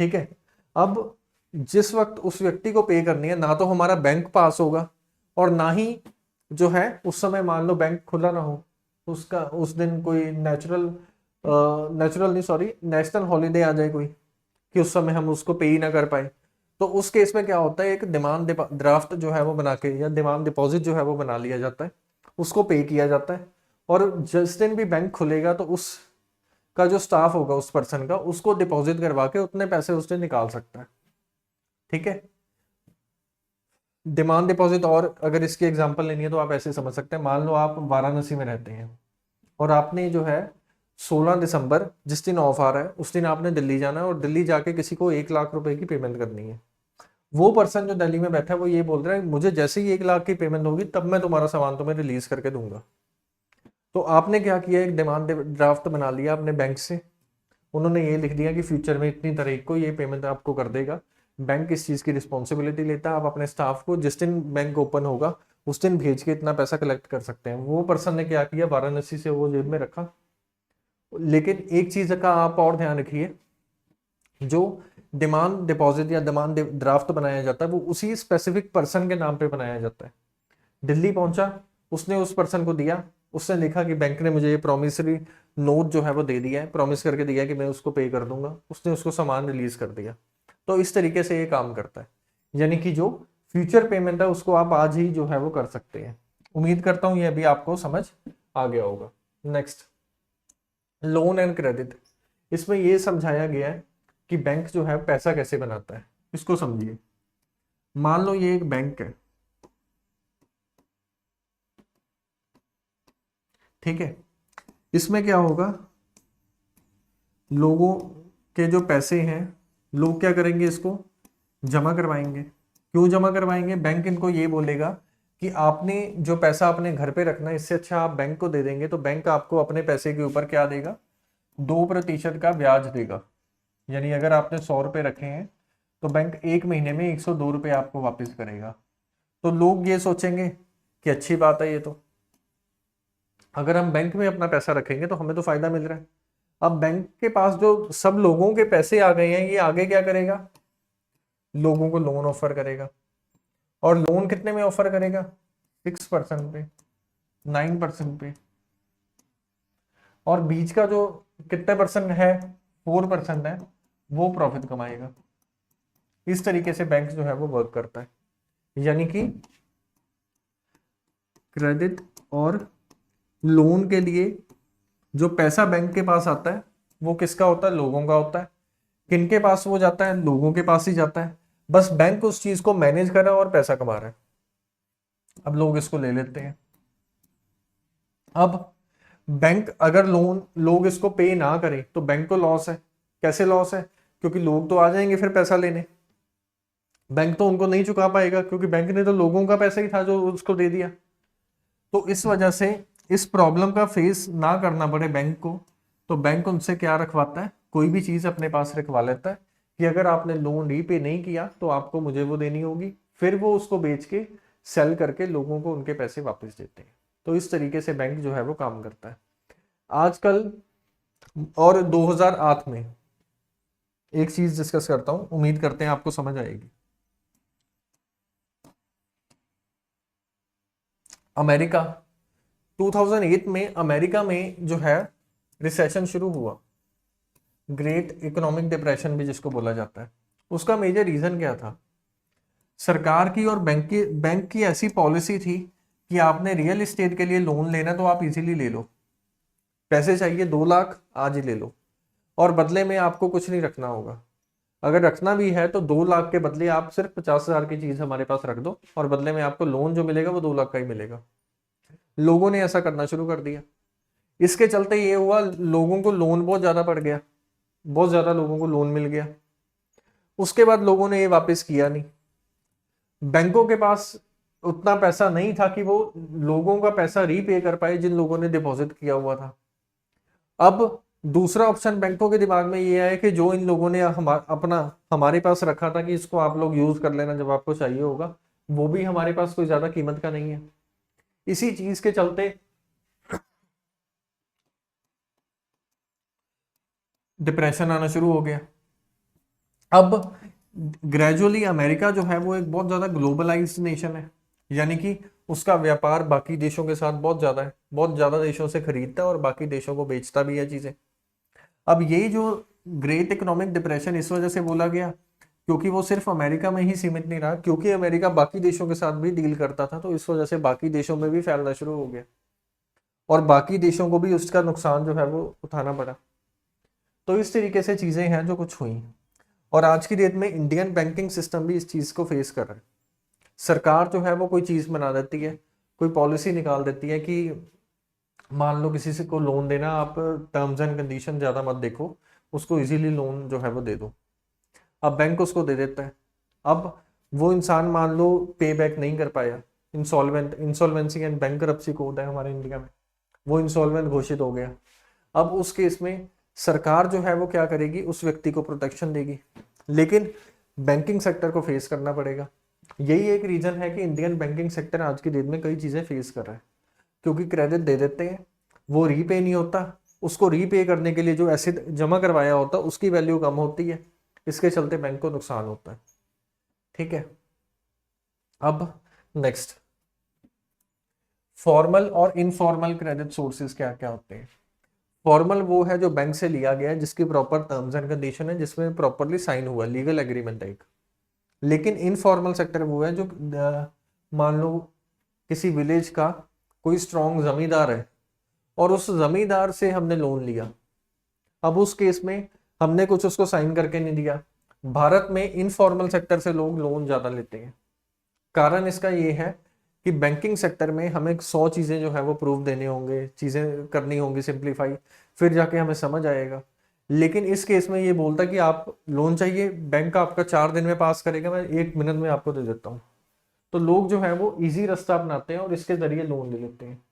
[SPEAKER 1] ठीक है, अब जिस वक्त उस व्यक्ति को पे करनी है, ना तो हमारा बैंक पास होगा और ना ही जो है उस समय मान लो बैंक खुला ना हो, उसका उस दिन कोई नेचुरल नहीं सॉरी नेशनल हॉलीडे आ जाए कोई, कि उस समय हम उसको पे ही ना कर पाए। तो उस केस में क्या होता है? एक डिमांड ड्राफ्ट जो है वो बना के, या डिमांड डिपॉजिट जो है वो बना लिया जाता है, उसको पे किया जाता है, और जिस दिन भी बैंक खुलेगा तो उस का जो स्टाफ होगा उस पर्सन का, उसको डिपॉजिट करवा के उतने पैसे उसने निकाल सकता है। ठीक है, डिमांड डिपॉजिट। और अगर इसकी एग्जांपल लेनी है तो आप ऐसे समझ सकते हैं, मान लो आप वाराणसी में रहते हैं और आपने जो है 16 दिसंबर, जिस दिन ऑफ आ रहा है उस दिन आपने दिल्ली जाना है, और दिल्ली जाके किसी को 1 लाख रुपए की पेमेंट करनी है। वो पर्सन जो दिल्ली में बैठा है वो ये बोल रहा है, मुझे जैसे ही 1 लाख की पेमेंट होगी तब मैं तुम्हारा सामान तुम्हें रिलीज करके दूंगा। तो आपने क्या किया? एक डिमांड ड्राफ्ट बना लिया अपने बैंक से, उन्होंने ये लिख दिया कि फ्यूचर में इतनी तारीख को ये पेमेंट आपको कर देगा। बैंक इस चीज की रिस्पॉन्सिबिलिटी लेता है, आप अपने स्टाफ को जिस दिन बैंक ओपन होगा उस दिन भेज के इतना पैसा कलेक्ट कर सकते हैं। वो पर्सन ने क्या किया? वाराणसी से वो जेब में रखा। लेकिन एक चीज का आप और ध्यान रखिए, जो डिमांड डिपॉजिट या डिमांड ड्राफ्ट बनाया जाता है वो उसी स्पेसिफिक पर्सन के नाम पे बनाया जाता है। दिल्ली पहुंचा, उसने उस पर्सन को दिया, उसने लिखा कि बैंक ने मुझे ये प्रॉमिसरी नोट जो है वो दे दिया है, प्रॉमिस करके दिया है कि मैं उसको पे कर दूंगा, उसने उसको सामान रिलीज कर दिया। तो इस तरीके से ये काम करता है, यानी कि जो फ्यूचर पेमेंट है उसको आप आज ही जो है वो कर सकते हैं। उम्मीद करता हूं ये अभी आपको समझ आ गया होगा। नेक्स्ट, लोन एंड क्रेडिट, इसमें ये समझाया गया है कि बैंक जो है पैसा कैसे बनाता है। इसको समझिए, मान लो ये एक बैंक है, ठीक है। इसमें क्या होगा, लोगों के जो पैसे हैं, लोग क्या करेंगे, इसको जमा करवाएंगे। क्यों जमा करवाएंगे, बैंक इनको ये बोलेगा कि आपने जो पैसा अपने घर पे रखना है, इससे अच्छा आप बैंक को दे देंगे, तो बैंक आपको अपने पैसे के ऊपर क्या देगा, 2% का ब्याज देगा। यानी अगर आपने 100 रुपये रखे हैं तो बैंक एक महीने में 102 रुपये आपको वापस करेगा। तो लोग ये सोचेंगे कि अच्छी बात है, ये तो अगर हम बैंक में अपना पैसा रखेंगे तो हमें तो फायदा मिल रहा है। अब बैंक के पास जो सब लोगों के पैसे आ गए हैं, ये आगे क्या करेगा, लोगों को लोन ऑफर करेगा। और लोन कितने में ऑफर करेगा, 6% पे, 9% पे, और बीच का जो कितने परसेंट है, 4% है, वो प्रॉफिट कमाएगा। इस तरीके से बैंक जो है वो वर्क करता है। यानी कि क्रेडिट और लोन के लिए जो पैसा बैंक के पास आता है वो किसका होता है, लोगों का होता है। किनके पास वो जाता है, लोगों के पास ही जाता है। बस बैंक उस चीज को मैनेज कर रहा है और पैसा कमा रहा है। अब लोग इसको ले लेते हैं। अब बैंक अगर लोन लोग इसको पे ना करें तो बैंक को लॉस है। कैसे लॉस है, क्योंकि लोग तो आ जाएंगे फिर पैसा लेने, बैंक तो उनको नहीं चुका पाएगा क्योंकि बैंक ने तो लोगों का पैसा ही था जो उसको दे दिया। तो इस वजह से इस प्रॉब्लम का फेस ना करना पड़े बैंक को, तो बैंक उनसे क्या रखवाता है, कोई भी चीज अपने पास रखवा लेता है कि अगर आपने लोन रीपे नहीं किया तो आपको मुझे वो देनी होगी। फिर वो उसको बेच के सेल करके लोगों को उनके पैसे वापस देते हैं। तो इस तरीके से बैंक जो है वो काम करता है आजकल। और 2008 में एक चीज डिस्कस करता हूं, उम्मीद करते हैं आपको समझ आएगी। अमेरिका 2008 में अमेरिका में जो है रिसेशन शुरू हुआ, ग्रेट इकोनॉमिक डिप्रेशन भी जिसको बोला जाता है। उसका मेजर रीजन क्या था, सरकार की और बैंक की ऐसी पॉलिसी थी कि आपने रियल एस्टेट के लिए लोन लेना तो आप इजीली ले लो, पैसे चाहिए 2 लाख आज ही ले लो, और बदले में आपको कुछ नहीं रखना होगा। अगर रखना भी है तो 2 लाख के बदले आप सिर्फ 50,000 की चीज हमारे पास रख दो और बदले में आपको लोन जो मिलेगा वो 2 लाख का ही मिलेगा। लोगों ने ऐसा करना शुरू कर दिया। इसके चलते ये हुआ, लोगों को लोन बहुत ज्यादा पड़ गया, बहुत ज्यादा लोगों को लोन मिल गया। उसके बाद लोगों ने ये वापस किया नहीं। बैंकों के पास उतना पैसा नहीं था कि वो लोगों का पैसा रीपे कर पाए जिन लोगों ने डिपॉजिट किया हुआ था। अब दूसरा ऑप्शन बैंकों के दिमाग में ये है कि जो इन लोगों ने अपना हमारे पास रखा था कि इसको आप लोग यूज कर लेना जब आपको चाहिए होगा, वो भी हमारे पास कोई ज्यादा कीमत का नहीं है। इसी चीज के चलते डिप्रेशन आना शुरू हो गया। अब ग्रेजुअली अमेरिका जो है वो एक बहुत ज्यादा ग्लोबलाइज्ड नेशन है, यानी कि उसका व्यापार बाकी देशों के साथ बहुत ज्यादा है, बहुत ज्यादा देशों से खरीदता है और बाकी देशों को बेचता भी है चीजें। अब यही जो ग्रेट इकोनॉमिक डिप्रेशन इस वजह से बोला गया क्योंकि वो सिर्फ अमेरिका में ही सीमित नहीं रहा, क्योंकि अमेरिका बाकी देशों के साथ भी डील करता था, तो इस वजह से बाकी देशों में भी फैलना शुरू हो गया और बाकी देशों को भी उसका नुकसान जो है वो उठाना पड़ा। तो इस तरीके से चीजें हैं जो कुछ हुई। और आज की डेट में इंडियन बैंकिंग सिस्टम भी इस चीज को फेस कर रहा है। सरकार जो है वो कोई चीज बना देती है, कोई पॉलिसी निकाल देती है कि मान लो किसी से को लोन देना, आप टर्म्स एंड कंडीशन ज्यादा मत देखो, उसको इजीली लोन जो है वो दे दो। अब बैंक उसको दे देता है। अब वो इंसान मान लो पे बैक नहीं कर पाया, इंसॉल्वेंसी एंड बैंकरप्सी कोड है हमारे इंडिया में, वो इंसॉल्वेंट घोषित हो गया। अब उस केस में सरकार जो है वो क्या करेगी, उस व्यक्ति को प्रोटेक्शन देगी, लेकिन बैंकिंग सेक्टर को फेस करना पड़ेगा। यही एक रीजन है कि इंडियन बैंकिंग सेक्टर आज की डेट में कई चीजें फेस कर रहा है, क्योंकि क्रेडिट दे देते हैं, वो रीपे नहीं होता, उसको रीपे करने के लिए जो एसेट जमा करवाया होता है उसकी वैल्यू कम होती है, इसके चलते बैंक को नुकसान होता है। ठीक है, अब नेक्स्ट, फॉर्मल और इनफॉर्मल क्रेडिट सोर्सेज क्या क्या होते हैं। फॉर्मल वो है जो बैंक से लिया गया है, जिसकी प्रॉपर टर्म्स एंड कंडीशन है, जिसमें प्रॉपरली साइन हुआ, लीगल एग्रीमेंट है एक। लेकिन इनफॉर्मल सेक्टर वो है जो मान लो किसी विलेज का कोई स्ट्रॉन्ग जमींदार है और उस जमींदार से हमने लोन लिया, अब उस केस में हमने कुछ उसको साइन करके नहीं दिया। भारत में इनफॉर्मल सेक्टर से लोग लोन ज्यादा लेते हैं। कारण इसका ये है कि बैंकिंग सेक्टर में हमें 100 चीजें जो है वो प्रूफ देने होंगे, चीजें करनी होंगी सिंप्लीफाई, फिर जाके हमें समझ आएगा। लेकिन इस केस में ये बोलता कि आप लोन चाहिए, बैंक आपका 4 दिन में पास करेगा, मैं 1 मिनट में आपको दे देता हूँ। तो लोग जो है वो इजी रास्ता अपनाते हैं और इसके जरिए लोन ले लेते हैं।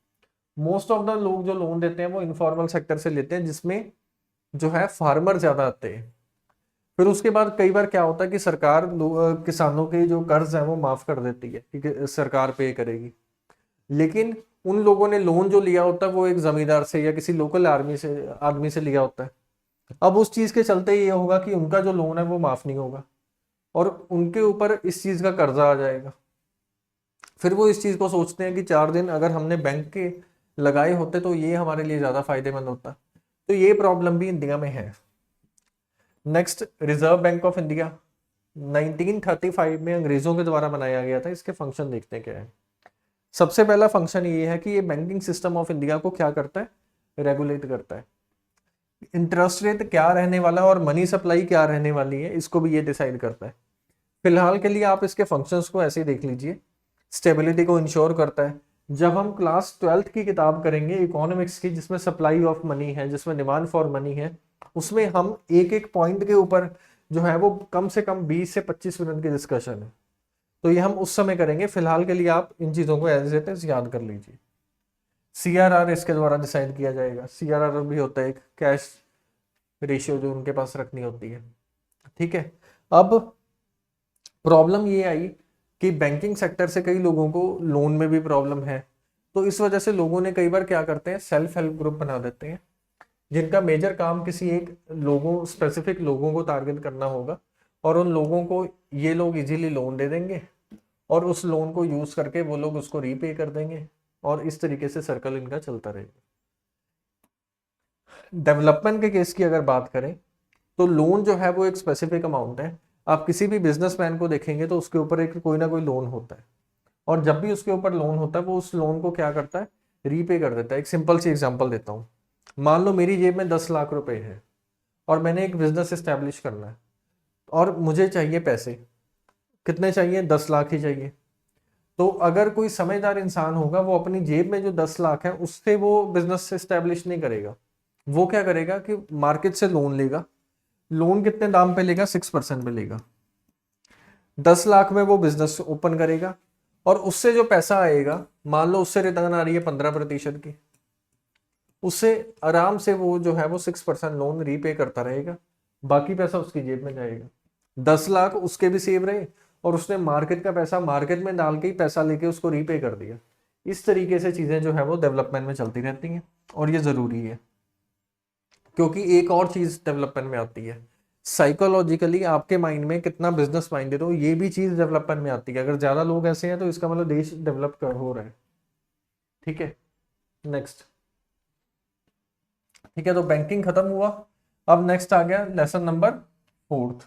[SPEAKER 1] मोस्ट ऑफ द लोग जो लोन देते हैं वो इनफॉर्मल सेक्टर से लेते हैं, जिसमें जो है फार्मर ज्यादा आते हैं। फिर उसके बाद कई बार क्या होता है कि सरकार किसानों के जो कर्ज है वो माफ कर देती है, ठीक है, सरकार पे करेगी। लेकिन उन लोगों ने लोन जो लिया होता है वो एक जमींदार से या किसी लोकल आदमी से लिया होता है। अब उस चीज के चलते ये होगा कि उनका जो लोन है वो माफ नहीं होगा और उनके ऊपर इस चीज का कर्जा आ जाएगा। फिर वो इस चीज को सोचते हैं कि 4 दिन अगर हमने बैंक के लगाए होते तो ये हमारे लिए ज्यादा फायदेमंद होता। तो ये प्रॉब्लम भी इंडिया में है। Next, reserve bank of India 1935 में अंग्रेजों के द्वारा बनाया गया था। इसके फंक्शन देखते हैं क्या है। सबसे पहला फंक्शन ये है कि ये बैंकिंग सिस्टम ऑफ इंडिया को क्या करता है, रेगुलेट करता है। इंटरेस्ट रेट क्या रहने वाला और मनी सप्लाई क्या रहने वाली है, इसको भी ये डिसाइड करता है। फिलहाल के लिए आप इसके फंक्शंस को ऐसे ही देख लीजिए। स्टेबिलिटी को इंश्योर करता है। जब हम क्लास 12th की किताब करेंगे इकोनॉमिक्स की, जिसमें सप्लाई ऑफ मनी है, जिसमें डिमांड फॉर मनी है, उसमें हम एक एक पॉइंट के ऊपर जो है वो कम से कम 20 से 25 मिनट की डिस्कशन है। तो ये हम उस समय करेंगे। फिलहाल के लिए आप इन चीजों को एज इट इज याद कर लीजिए। सीआरआर इसके द्वारा डिसाइड किया जाएगा। सीआरआर भी होता है एक कैश रेशियो जो उनके पास रखनी होती है, ठीक है। अब प्रॉब्लम ये आई कि बैंकिंग सेक्टर से कई लोगों को लोन में भी प्रॉब्लम है। तो इस वजह से लोगों ने कई बार क्या करते हैं, सेल्फ हेल्प ग्रुप बना देते हैं, जिनका मेजर काम किसी एक स्पेसिफिक लोगों को टारगेट करना होगा और उन लोगों को ये लोग इजीली लोन दे देंगे और उस लोन को यूज करके वो लोग उसको रीपे कर देंगे और इस तरीके से सर्कल इनका चलता रहेगा। डेवलपमेंट के केस की अगर बात करें तो लोन जो है वो एक स्पेसिफिक अमाउंट है। आप किसी भी बिजनेसमैन को देखेंगे तो उसके ऊपर एक कोई ना कोई लोन होता है और जब भी उसके ऊपर लोन होता है वो उस लोन को क्या करता है, रीपे कर देता है। एक सिंपल सी एग्जांपल देता हूँ। मान लो मेरी जेब में 10 लाख रुपए है और मैंने एक बिजनेस एस्टेब्लिश करना है और मुझे चाहिए पैसे। कितने चाहिए, 10 लाख ही चाहिए। तो अगर कोई समझदार इंसान होगा वो अपनी जेब में जो 10 लाख है उससे वो बिजनेस एस्टेब्लिश नहीं करेगा। वो क्या करेगा कि मार्केट से लोन लेगा। लोन कितने दाम पे लेगा, 6% पे लेगा। 10 लाख में वो बिजनेस ओपन करेगा और उससे जो पैसा आएगा, मान लो उससे रिटर्न आ रही है 15% की, उससे आराम से वो जो है वो 6% लोन रीपे करता रहेगा। बाकी पैसा उसकी जेब में जाएगा। 10 लाख उसके भी सेव रहे और उसने मार्केट का पैसा मार्केट में डाल के ही पैसा लेके उसको रीपे कर दिया। इस तरीके से चीजें जो है वो डेवलपमेंट में चलती रहती हैं और ये जरूरी है। क्योंकि एक और चीज डेवलपमेंट में आती है, साइकोलॉजिकली आपके माइंड में कितना बिजनेस माइंडेड हो, ये भी चीज डेवलपमेंट में आती है। अगर ज्यादा लोग ऐसे हैं तो इसका मतलब देश डेवलप हो रहा है, ठीक है। नेक्स्ट, ठीक है, तो बैंकिंग खत्म हुआ। अब नेक्स्ट आ गया लेसन नंबर 4,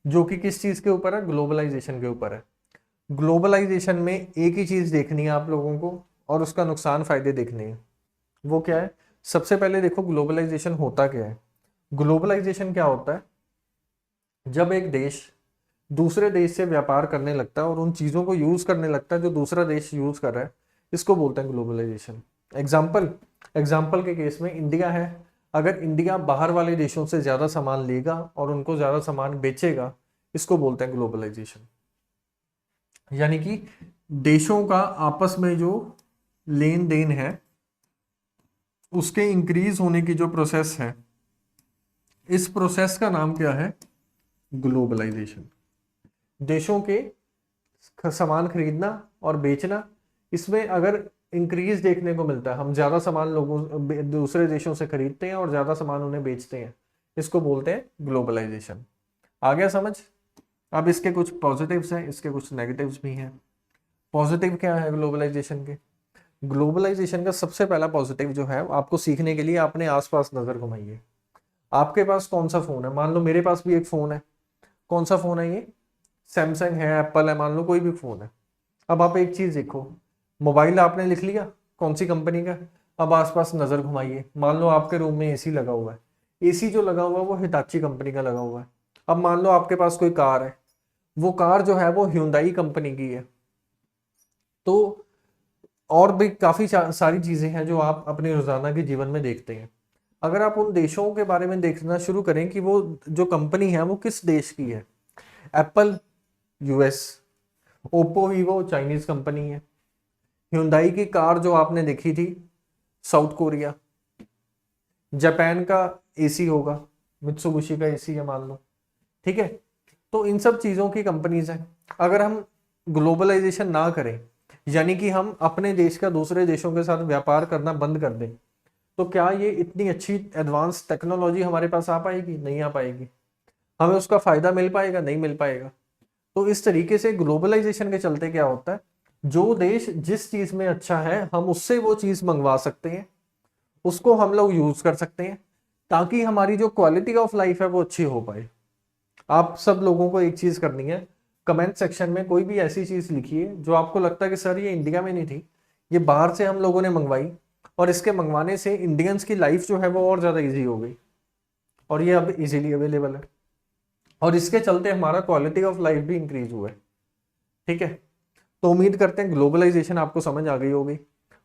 [SPEAKER 1] जो कि किस चीज के ऊपर है, ग्लोबलाइजेशन के ऊपर है। ग्लोबलाइजेशन में एक ही चीज देखनी है आप लोगों को और उसका नुकसान फायदे देखने हैं। वो क्या है, सबसे पहले देखो ग्लोबलाइजेशन होता क्या है। ग्लोबलाइजेशन क्या होता है, जब एक देश दूसरे देश से व्यापार करने लगता है और उन चीजों को यूज करने लगता है जो दूसरा देश यूज कर रहा है, इसको बोलते हैं ग्लोबलाइजेशन। एग्जाम्पल एग्जाम्पल के केस में इंडिया है। अगर इंडिया बाहर वाले देशों से ज्यादा सामान लेगा और उनको ज्यादा सामान बेचेगा, इसको बोलते हैं ग्लोबलाइजेशन। यानी कि देशों का आपस में जो लेन देन है उसके इंक्रीज होने की जो प्रोसेस है, इस प्रोसेस का नाम क्या है, ग्लोबलाइजेशन। देशों के सामान खरीदना और बेचना, इसमें अगर इंक्रीज देखने को मिलता है, हम ज्यादा सामान दूसरे देशों से खरीदते हैं और ज्यादा सामान उन्हें बेचते हैं, इसको बोलते हैं ग्लोबलाइजेशन। आ गया समझ। अब इसके कुछ पॉजिटिव्स हैं, इसके कुछ नेगेटिव्स भी हैं। पॉजिटिव क्या है ग्लोबलाइजेशन के, ग्लोबलाइजेशन का सबसे पहला पॉजिटिव जो है आपको सीखने के लिए अपने आसपास नजर घुमाइए। आपके पास कौन सा फोन है, मान लो मेरे पास भी एक फोन है। कौन सा फोन है ये, सैमसंग है, एप्पल है, मान लो कोई भी फोन है। अब आप एक चीज देखो, मोबाइल आपने लिख लिया कौन सी कंपनी का, अब आसपास नजर घुमाइए। मान लो आपके रूम में एसी लगा हुआ है, एसी जो लगा हुआ है वो हिटाची कंपनी का लगा हुआ है। अब मान लो आपके पास कोई कार है, वो कार जो है वो ह्यूंदाई कंपनी की है। तो और भी काफी सारी चीजें हैं जो आप अपने रोजाना के जीवन में देखते हैं। अगर आप उन देशों के बारे में देखना शुरू करें कि वो जो कंपनी है वो किस देश की है, Apple US, Oppo Vivo Chinese company है, hyundai की कार जो आपने देखी थी साउथ कोरिया, जापान का एसी होगा, मित्सुबिशी का एसी है मान लो, ठीक है। तो इन सब चीजों की कंपनीज हैं। अगर हम ग्लोबलाइजेशन ना करें, यानी कि हम अपने देश का दूसरे देशों के साथ व्यापार करना बंद कर दें, तो क्या ये इतनी अच्छी एडवांस टेक्नोलॉजी हमारे पास आ पाएगी? नहीं आ पाएगी। हमें उसका फायदा मिल पाएगा? नहीं मिल पाएगा। तो इस तरीके से ग्लोबलाइजेशन के चलते क्या होता है, जो देश जिस चीज में अच्छा है हम उससे वो चीज मंगवा सकते हैं, उसको हम लोग यूज कर सकते हैं, ताकि हमारी जो क्वालिटी ऑफ लाइफ है वो अच्छी हो पाए। आप सब लोगों को एक चीज करनी है, कमेंट सेक्शन में कोई भी ऐसी चीज लिखिए जो आपको लगता है कि सर ये इंडिया में नहीं थी, ये बाहर से हम लोगों ने मंगवाई, और इसके मंगवाने से इंडियंस की लाइफ जो है वो और ज्यादा इजी हो गई, और ये अब इजीली अवेलेबल है, और इसके चलते हमारा क्वालिटी ऑफ लाइफ भी इंक्रीज हुआ है। ठीक है, तो उम्मीद करते हैं ग्लोबलाइजेशन आपको समझ आ गई होगी,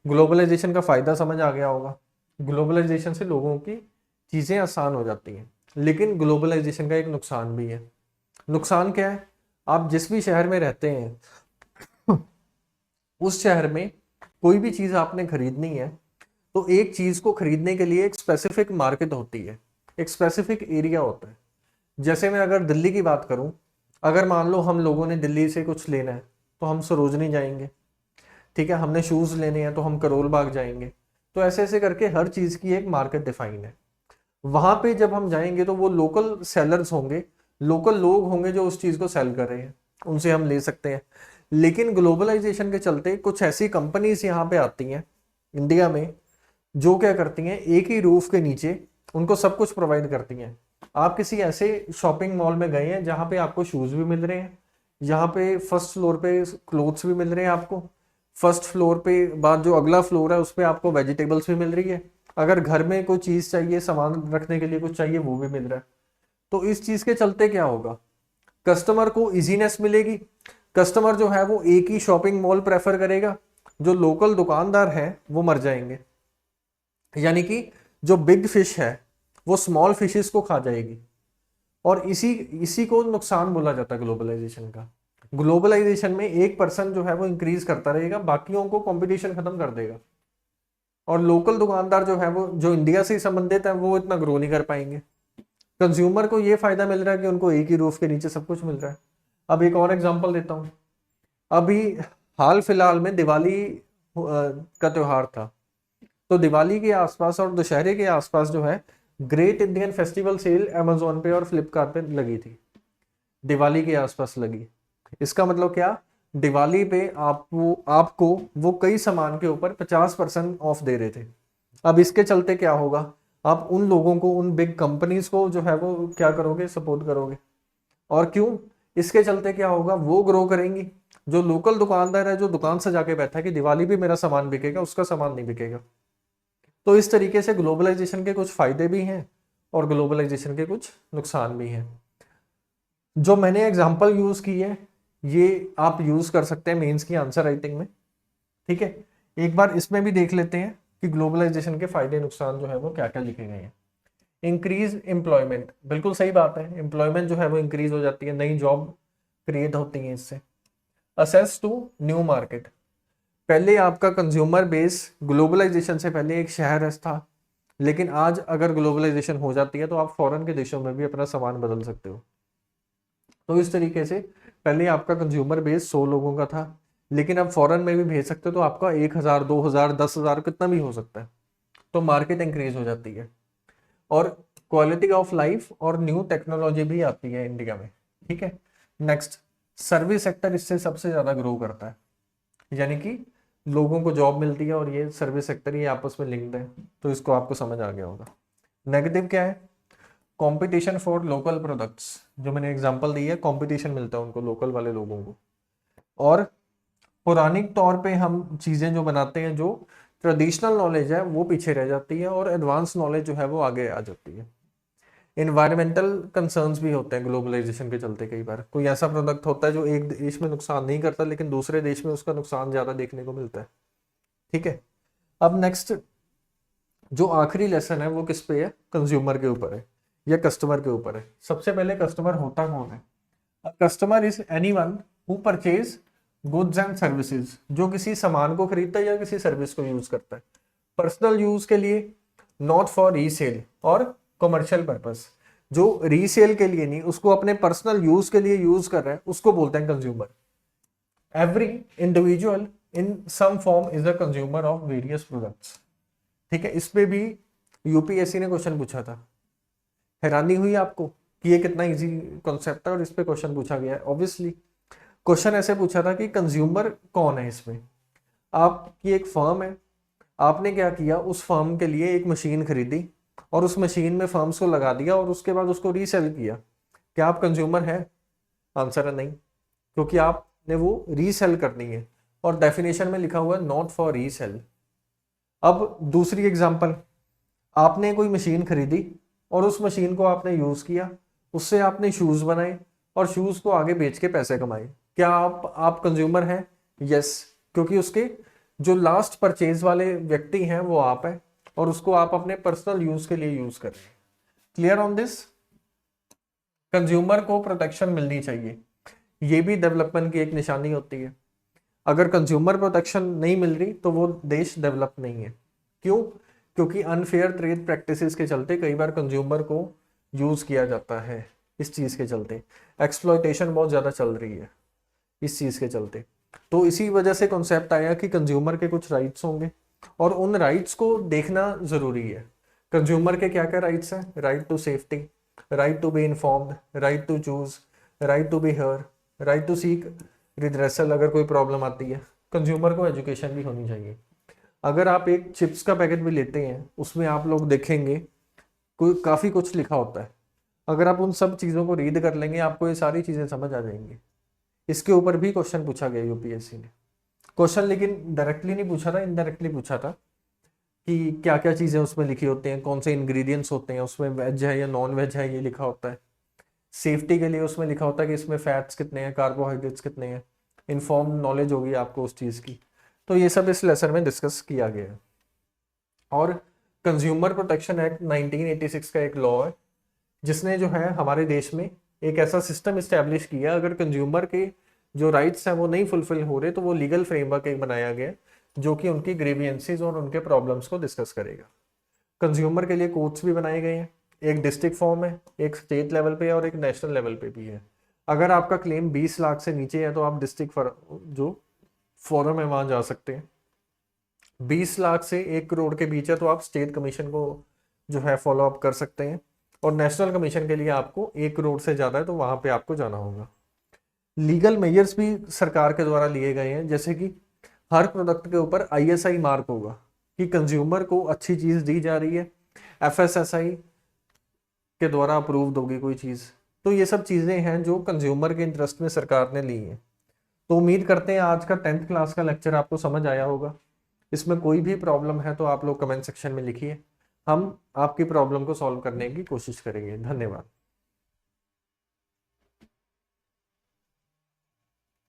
[SPEAKER 1] ग्लोबलाइजेशन का फायदा समझ आ गया होगा। ग्लोबलाइजेशन से लोगों की चीजें आसान हो जाती हैं, लेकिन ग्लोबलाइजेशन का एक नुकसान भी है। नुकसान क्या है? आप जिस भी शहर में रहते हैं उस शहर में कोई भी चीज आपने खरीदनी है, तो एक चीज को खरीदने के लिए एक स्पेसिफिक मार्केट होती है, एक स्पेसिफिक एरिया होता है। जैसे मैं अगर दिल्ली की बात करूं, अगर मान लो हम लोगों ने दिल्ली से कुछ लेना है तो हम सरोजनी जाएंगे, ठीक है, हमने शूज लेने हैं तो हम करोल बाग जाएंगे। तो ऐसे ऐसे करके हर चीज की एक मार्केट डिफाइन है। वहां पे जब हम जाएंगे तो वो लोकल सेलर्स होंगे, लोकल लोग होंगे जो उस चीज को सेल कर रहे हैं, उनसे हम ले सकते हैं। लेकिन ग्लोबलाइजेशन के चलते कुछ ऐसी कंपनीज यहाँ पे आती हैं इंडिया में, जो क्या करती हैं, एक ही रूफ के नीचे उनको सब कुछ प्रोवाइड करती हैं। आप किसी ऐसे शॉपिंग मॉल में गए हैं जहाँ पे आपको शूज भी मिल रहे हैं, यहाँ पे फर्स्ट फ्लोर पे क्लोथ्स भी मिल रहे हैं आपको, फर्स्ट फ्लोर पे बाद जो अगला फ्लोर है उस पे आपको वेजिटेबल्स भी मिल रही है, अगर घर में कोई चीज चाहिए, सामान रखने के लिए कुछ चाहिए, वो भी मिल रहा है। तो इस चीज के चलते क्या होगा, कस्टमर को इजीनेस मिलेगी, कस्टमर जो है वो एक ही शॉपिंग मॉल प्रेफर करेगा, जो लोकल दुकानदार है वो मर जाएंगे, यानी कि जो बिग फिश है वो स्मॉल फिशेस को खा जाएगी। और इसी इसी को नुकसान बोला जाता है ग्लोबलाइजेशन का। ग्लोबलाइजेशन में एक पर्सन जो है वो इंक्रीज करता रहेगा, बाकियों को कंपटीशन खत्म कर देगा, और लोकल दुकानदार जो है वो जो इंडिया से संबंधित है वो इतना ग्रो नहीं कर पाएंगे। कंज्यूमर को ये फायदा मिल रहा है कि उनको एक ही रूफ के नीचे सब कुछ मिल रहा है। अब एक और एग्जांपल देता हूँ, अभी हाल फिलहाल में दिवाली का त्योहार था, तो दिवाली के आसपास और दशहरे के आसपास जो है great Indian festival sale Amazon पे और फ्लिपकार्ट पे लगी थी, दिवाली के आसपास लगी। इसका मतलब क्या, दिवाली पे आपको वो कई सामान के ऊपर 50% ऑफ दे रहे थे। अब इसके चलते क्या होगा, आप उन लोगों को, उन बिग कंपनीज को जो है वो क्या करोगे, सपोर्ट करोगे। और क्यों? इसके चलते क्या होगा, वो ग्रो करेंगी। जो लोकल दुकानदार है, जो दुकान सजा के बैठा है कि दिवाली भी मेरा सामान बिकेगा, उसका सामान नहीं बिकेगा। तो इस तरीके से ग्लोबलाइजेशन के कुछ फायदे भी हैं और ग्लोबलाइजेशन के कुछ नुकसान भी हैं। जो मैंने एग्जांपल यूज की है ये आप यूज कर सकते हैं मेंस की आंसर राइटिंग में। ठीक है, एक बार इसमें भी देख लेते हैं कि ग्लोबलाइजेशन के फायदे नुकसान जो है वो क्या क्या लिखे गए हैं। इंक्रीज एम्प्लॉयमेंट, बिल्कुल सही बात है, एम्प्लॉयमेंट जो है वो इंक्रीज हो जाती है, नई जॉब क्रिएट होती है इससे। असेस टू न्यू मार्केट, पहले आपका कंज्यूमर बेस ग्लोबलाइजेशन से पहले एक शहर था, लेकिन आज अगर ग्लोबलाइजेशन हो जाती है तो आप फॉरेन के देशों में भी अपना सामान बदल सकते हो। तो इस तरीके से पहले आपका कंज्यूमर बेस 100 लोगों का था, लेकिन अब फॉरेन में भी भेज सकते हो तो आपका 1000, 2000, 10,000 कितना भी हो सकता है। तो मार्केट इंक्रीज हो जाती है, और क्वालिटी ऑफ लाइफ और न्यू टेक्नोलॉजी भी आती है इंडिया में। ठीक है, नेक्स्ट, सर्विस सेक्टर इससे सबसे ज्यादा ग्रो करता है, यानी कि लोगों को जॉब मिलती है और ये सर्विस सेक्टर ये आपस में लिंक्ड है। तो इसको आपको समझ आ गया होगा। नेगेटिव क्या है, कंपटीशन फॉर लोकल प्रोडक्ट्स, जो मैंने एग्जांपल दी है, कंपटीशन मिलता है उनको, लोकल वाले लोगों को। और पौराणिक तौर पे हम चीजें जो बनाते हैं, जो ट्रेडिशनल नॉलेज है वो पीछे रह जाती है, और एडवांस नॉलेज जो है वो आगे आ जाती है। इन्वायरमेंटल कंसर्न्स भी होते हैं ग्लोबलाइजेशन के चलते। कई बार कोई ऐसा प्रोडक्ट होता है जो एक देश में नुकसान नहीं करता लेकिन दूसरे देश में उसका नुकसान ज्यादा देखने को मिलता है। ठीक है, अब नेक्स्ट जो आखिरी लेसन है वो किस पे है, कंज्यूमर के ऊपर है या कस्टमर के ऊपर है। सबसे पहले कस्टमर होता कौन है? Customer is anyone who purchase goods and services, जो किसी सामान को खरीदता है या किसी सर्विस को यूज करता है पर्सनल यूज के लिए, नॉट फॉर रीसेल और कमर्शियल पर्पस। जो रीसेल के लिए नहीं, उसको अपने पर्सनल यूज के लिए यूज कर रहा है, उसको बोलते हैं consumer. Every individual in some form is a consumer of various products. ठीक है, इस पे भी यूपीएससी ने क्वेश्चन पूछा था। हैरानी हुई आपको कि ये कितना इजी कॉन्सेप्ट है और इस पे क्वेश्चन पूछा गया है। ऑब्वियसली क्वेश्चन ऐसे पूछा था कि कंज्यूमर कौन है इसमें। आपकी एक फर्म है, आपने क्या किया, उस फर्म के लिए एक मशीन खरीदी और उस मशीन में फर्म्स को लगा दिया और उसके बाद उसको रीसेल किया। क्या आप कंज्यूमर है? आंसर है नहीं, क्योंकि आपने वो रीसेल करनी है और डेफिनेशन में लिखा हुआ है नॉट फॉर रीसेल। अब दूसरी एग्जांपल, आपने कोई मशीन खरीदी और उस मशीन को आपने यूज किया, उससे आपने शूज बनाए और शूज को आगे बेच के पैसे कमाए। क्या आप कंज्यूमर हैं? यस, क्योंकि उसके जो लास्ट परचेज वाले व्यक्ति हैं वो आप हैं और उसको आप अपने पर्सनल यूज के लिए यूज कर रहे हैं। Clear on this? कंज्यूमर को प्रोटेक्शन मिलनी चाहिए, ये भी डेवलपमेंट की एक निशानी होती है। अगर कंज्यूमर प्रोटेक्शन नहीं मिल रही तो वो देश डेवलप नहीं है। क्यों? क्योंकि अनफेयर ट्रेड प्रैक्टिसेस के चलते कई बार कंज्यूमर को यूज किया जाता है। इस चीज के चलते एक्सप्लॉयटेशन बहुत ज्यादा चल रही है इस चीज के चलते। तो इसी वजह से कॉन्सेप्ट आया कि कंज्यूमर के कुछ राइट्स होंगे और उन राइट्स को देखना जरूरी है। कंज्यूमर के क्या क्या राइट्स हैं? Right to safety, right to be informed, right to choose, right to be heard, right to seek redressal अगर कोई प्रॉब्लम आती है। कंज्यूमर को एजुकेशन भी होनी चाहिए। अगर आप एक चिप्स का पैकेट भी लेते हैं उसमें आप लोग देखेंगे कोई काफ़ी कुछ लिखा होता है। अगर आप उन सब चीज़ों को रीड कर लेंगे आपको ये सारी चीज़ें समझ आ जाएंगी। इसके ऊपर भी क्वेश्चन पूछा गया यूपीएससी ने। क्वेश्चन लेकिन डायरेक्टली नहीं पूछा था, इनडायरेक्टली पूछा था कि क्या क्या चीज़ें उसमें लिखी होती हैं, कौन से इंग्रेडिएंट्स होते हैं उसमें, वेज है या नॉन वेज है ये लिखा होता है। सेफ्टी के लिए उसमें लिखा होता है कि इसमें फैट्स कितने हैं, कार्बोहाइड्रेट्स कितने हैं। इन्फॉर्म नॉलेज होगी आपको उस चीज़ की। तो ये सब इस लेसन में डिस्कस किया गया है। और कंज्यूमर प्रोटेक्शन एक्ट 1986 का एक लॉ है जिसने जो है हमारे देश में एक ऐसा सिस्टम इस्टेब्लिश किया, अगर कंज्यूमर के जो राइट्स हैं वो नहीं फुलफिल हो रहे तो वो लीगल फ्रेमवर्क एक बनाया गया जो कि उनकी ग्रीवियंसेस और उनके प्रॉब्लम्स को डिस्कस करेगा। कंज्यूमर के लिए कोर्ट्स भी बनाए गए हैं, एक डिस्ट्रिक्ट फॉर्म है, एक स्टेट लेवल पे और एक नेशनल लेवल पे भी है। अगर आपका क्लेम 20 लाख से नीचे है तो आप डिस्ट्रिक्ट जो फोरम है वहां जा सकते हैं। 20 लाख से 1 करोड़ के बीच है तो आप स्टेट कमीशन को जो है फॉलो अप कर सकते हैं और नेशनल कमीशन के लिए आपको 1 करोड़ से ज़्यादा है तो वहां पे आपको जाना होगा। लीगल मेजर्स भी सरकार के द्वारा लिए गए हैं, जैसे कि हर प्रोडक्ट के ऊपर ISI मार्क होगा कि कंज्यूमर को अच्छी चीज़ दी जा रही है, FSSAI के द्वारा अप्रूव्ड होगी कोई चीज़। तो ये सब चीज़ें हैं जो कंज्यूमर के इंटरेस्ट में सरकार ने ली हैं। तो उम्मीद करते हैं आज का 10th क्लास का लेक्चर आपको समझ आया होगा। इसमें कोई भी प्रॉब्लम है तो आप लोग कमेंट सेक्शन में लिखिए, हम आपकी प्रॉब्लम को सॉल्व करने की कोशिश करेंगे। धन्यवाद।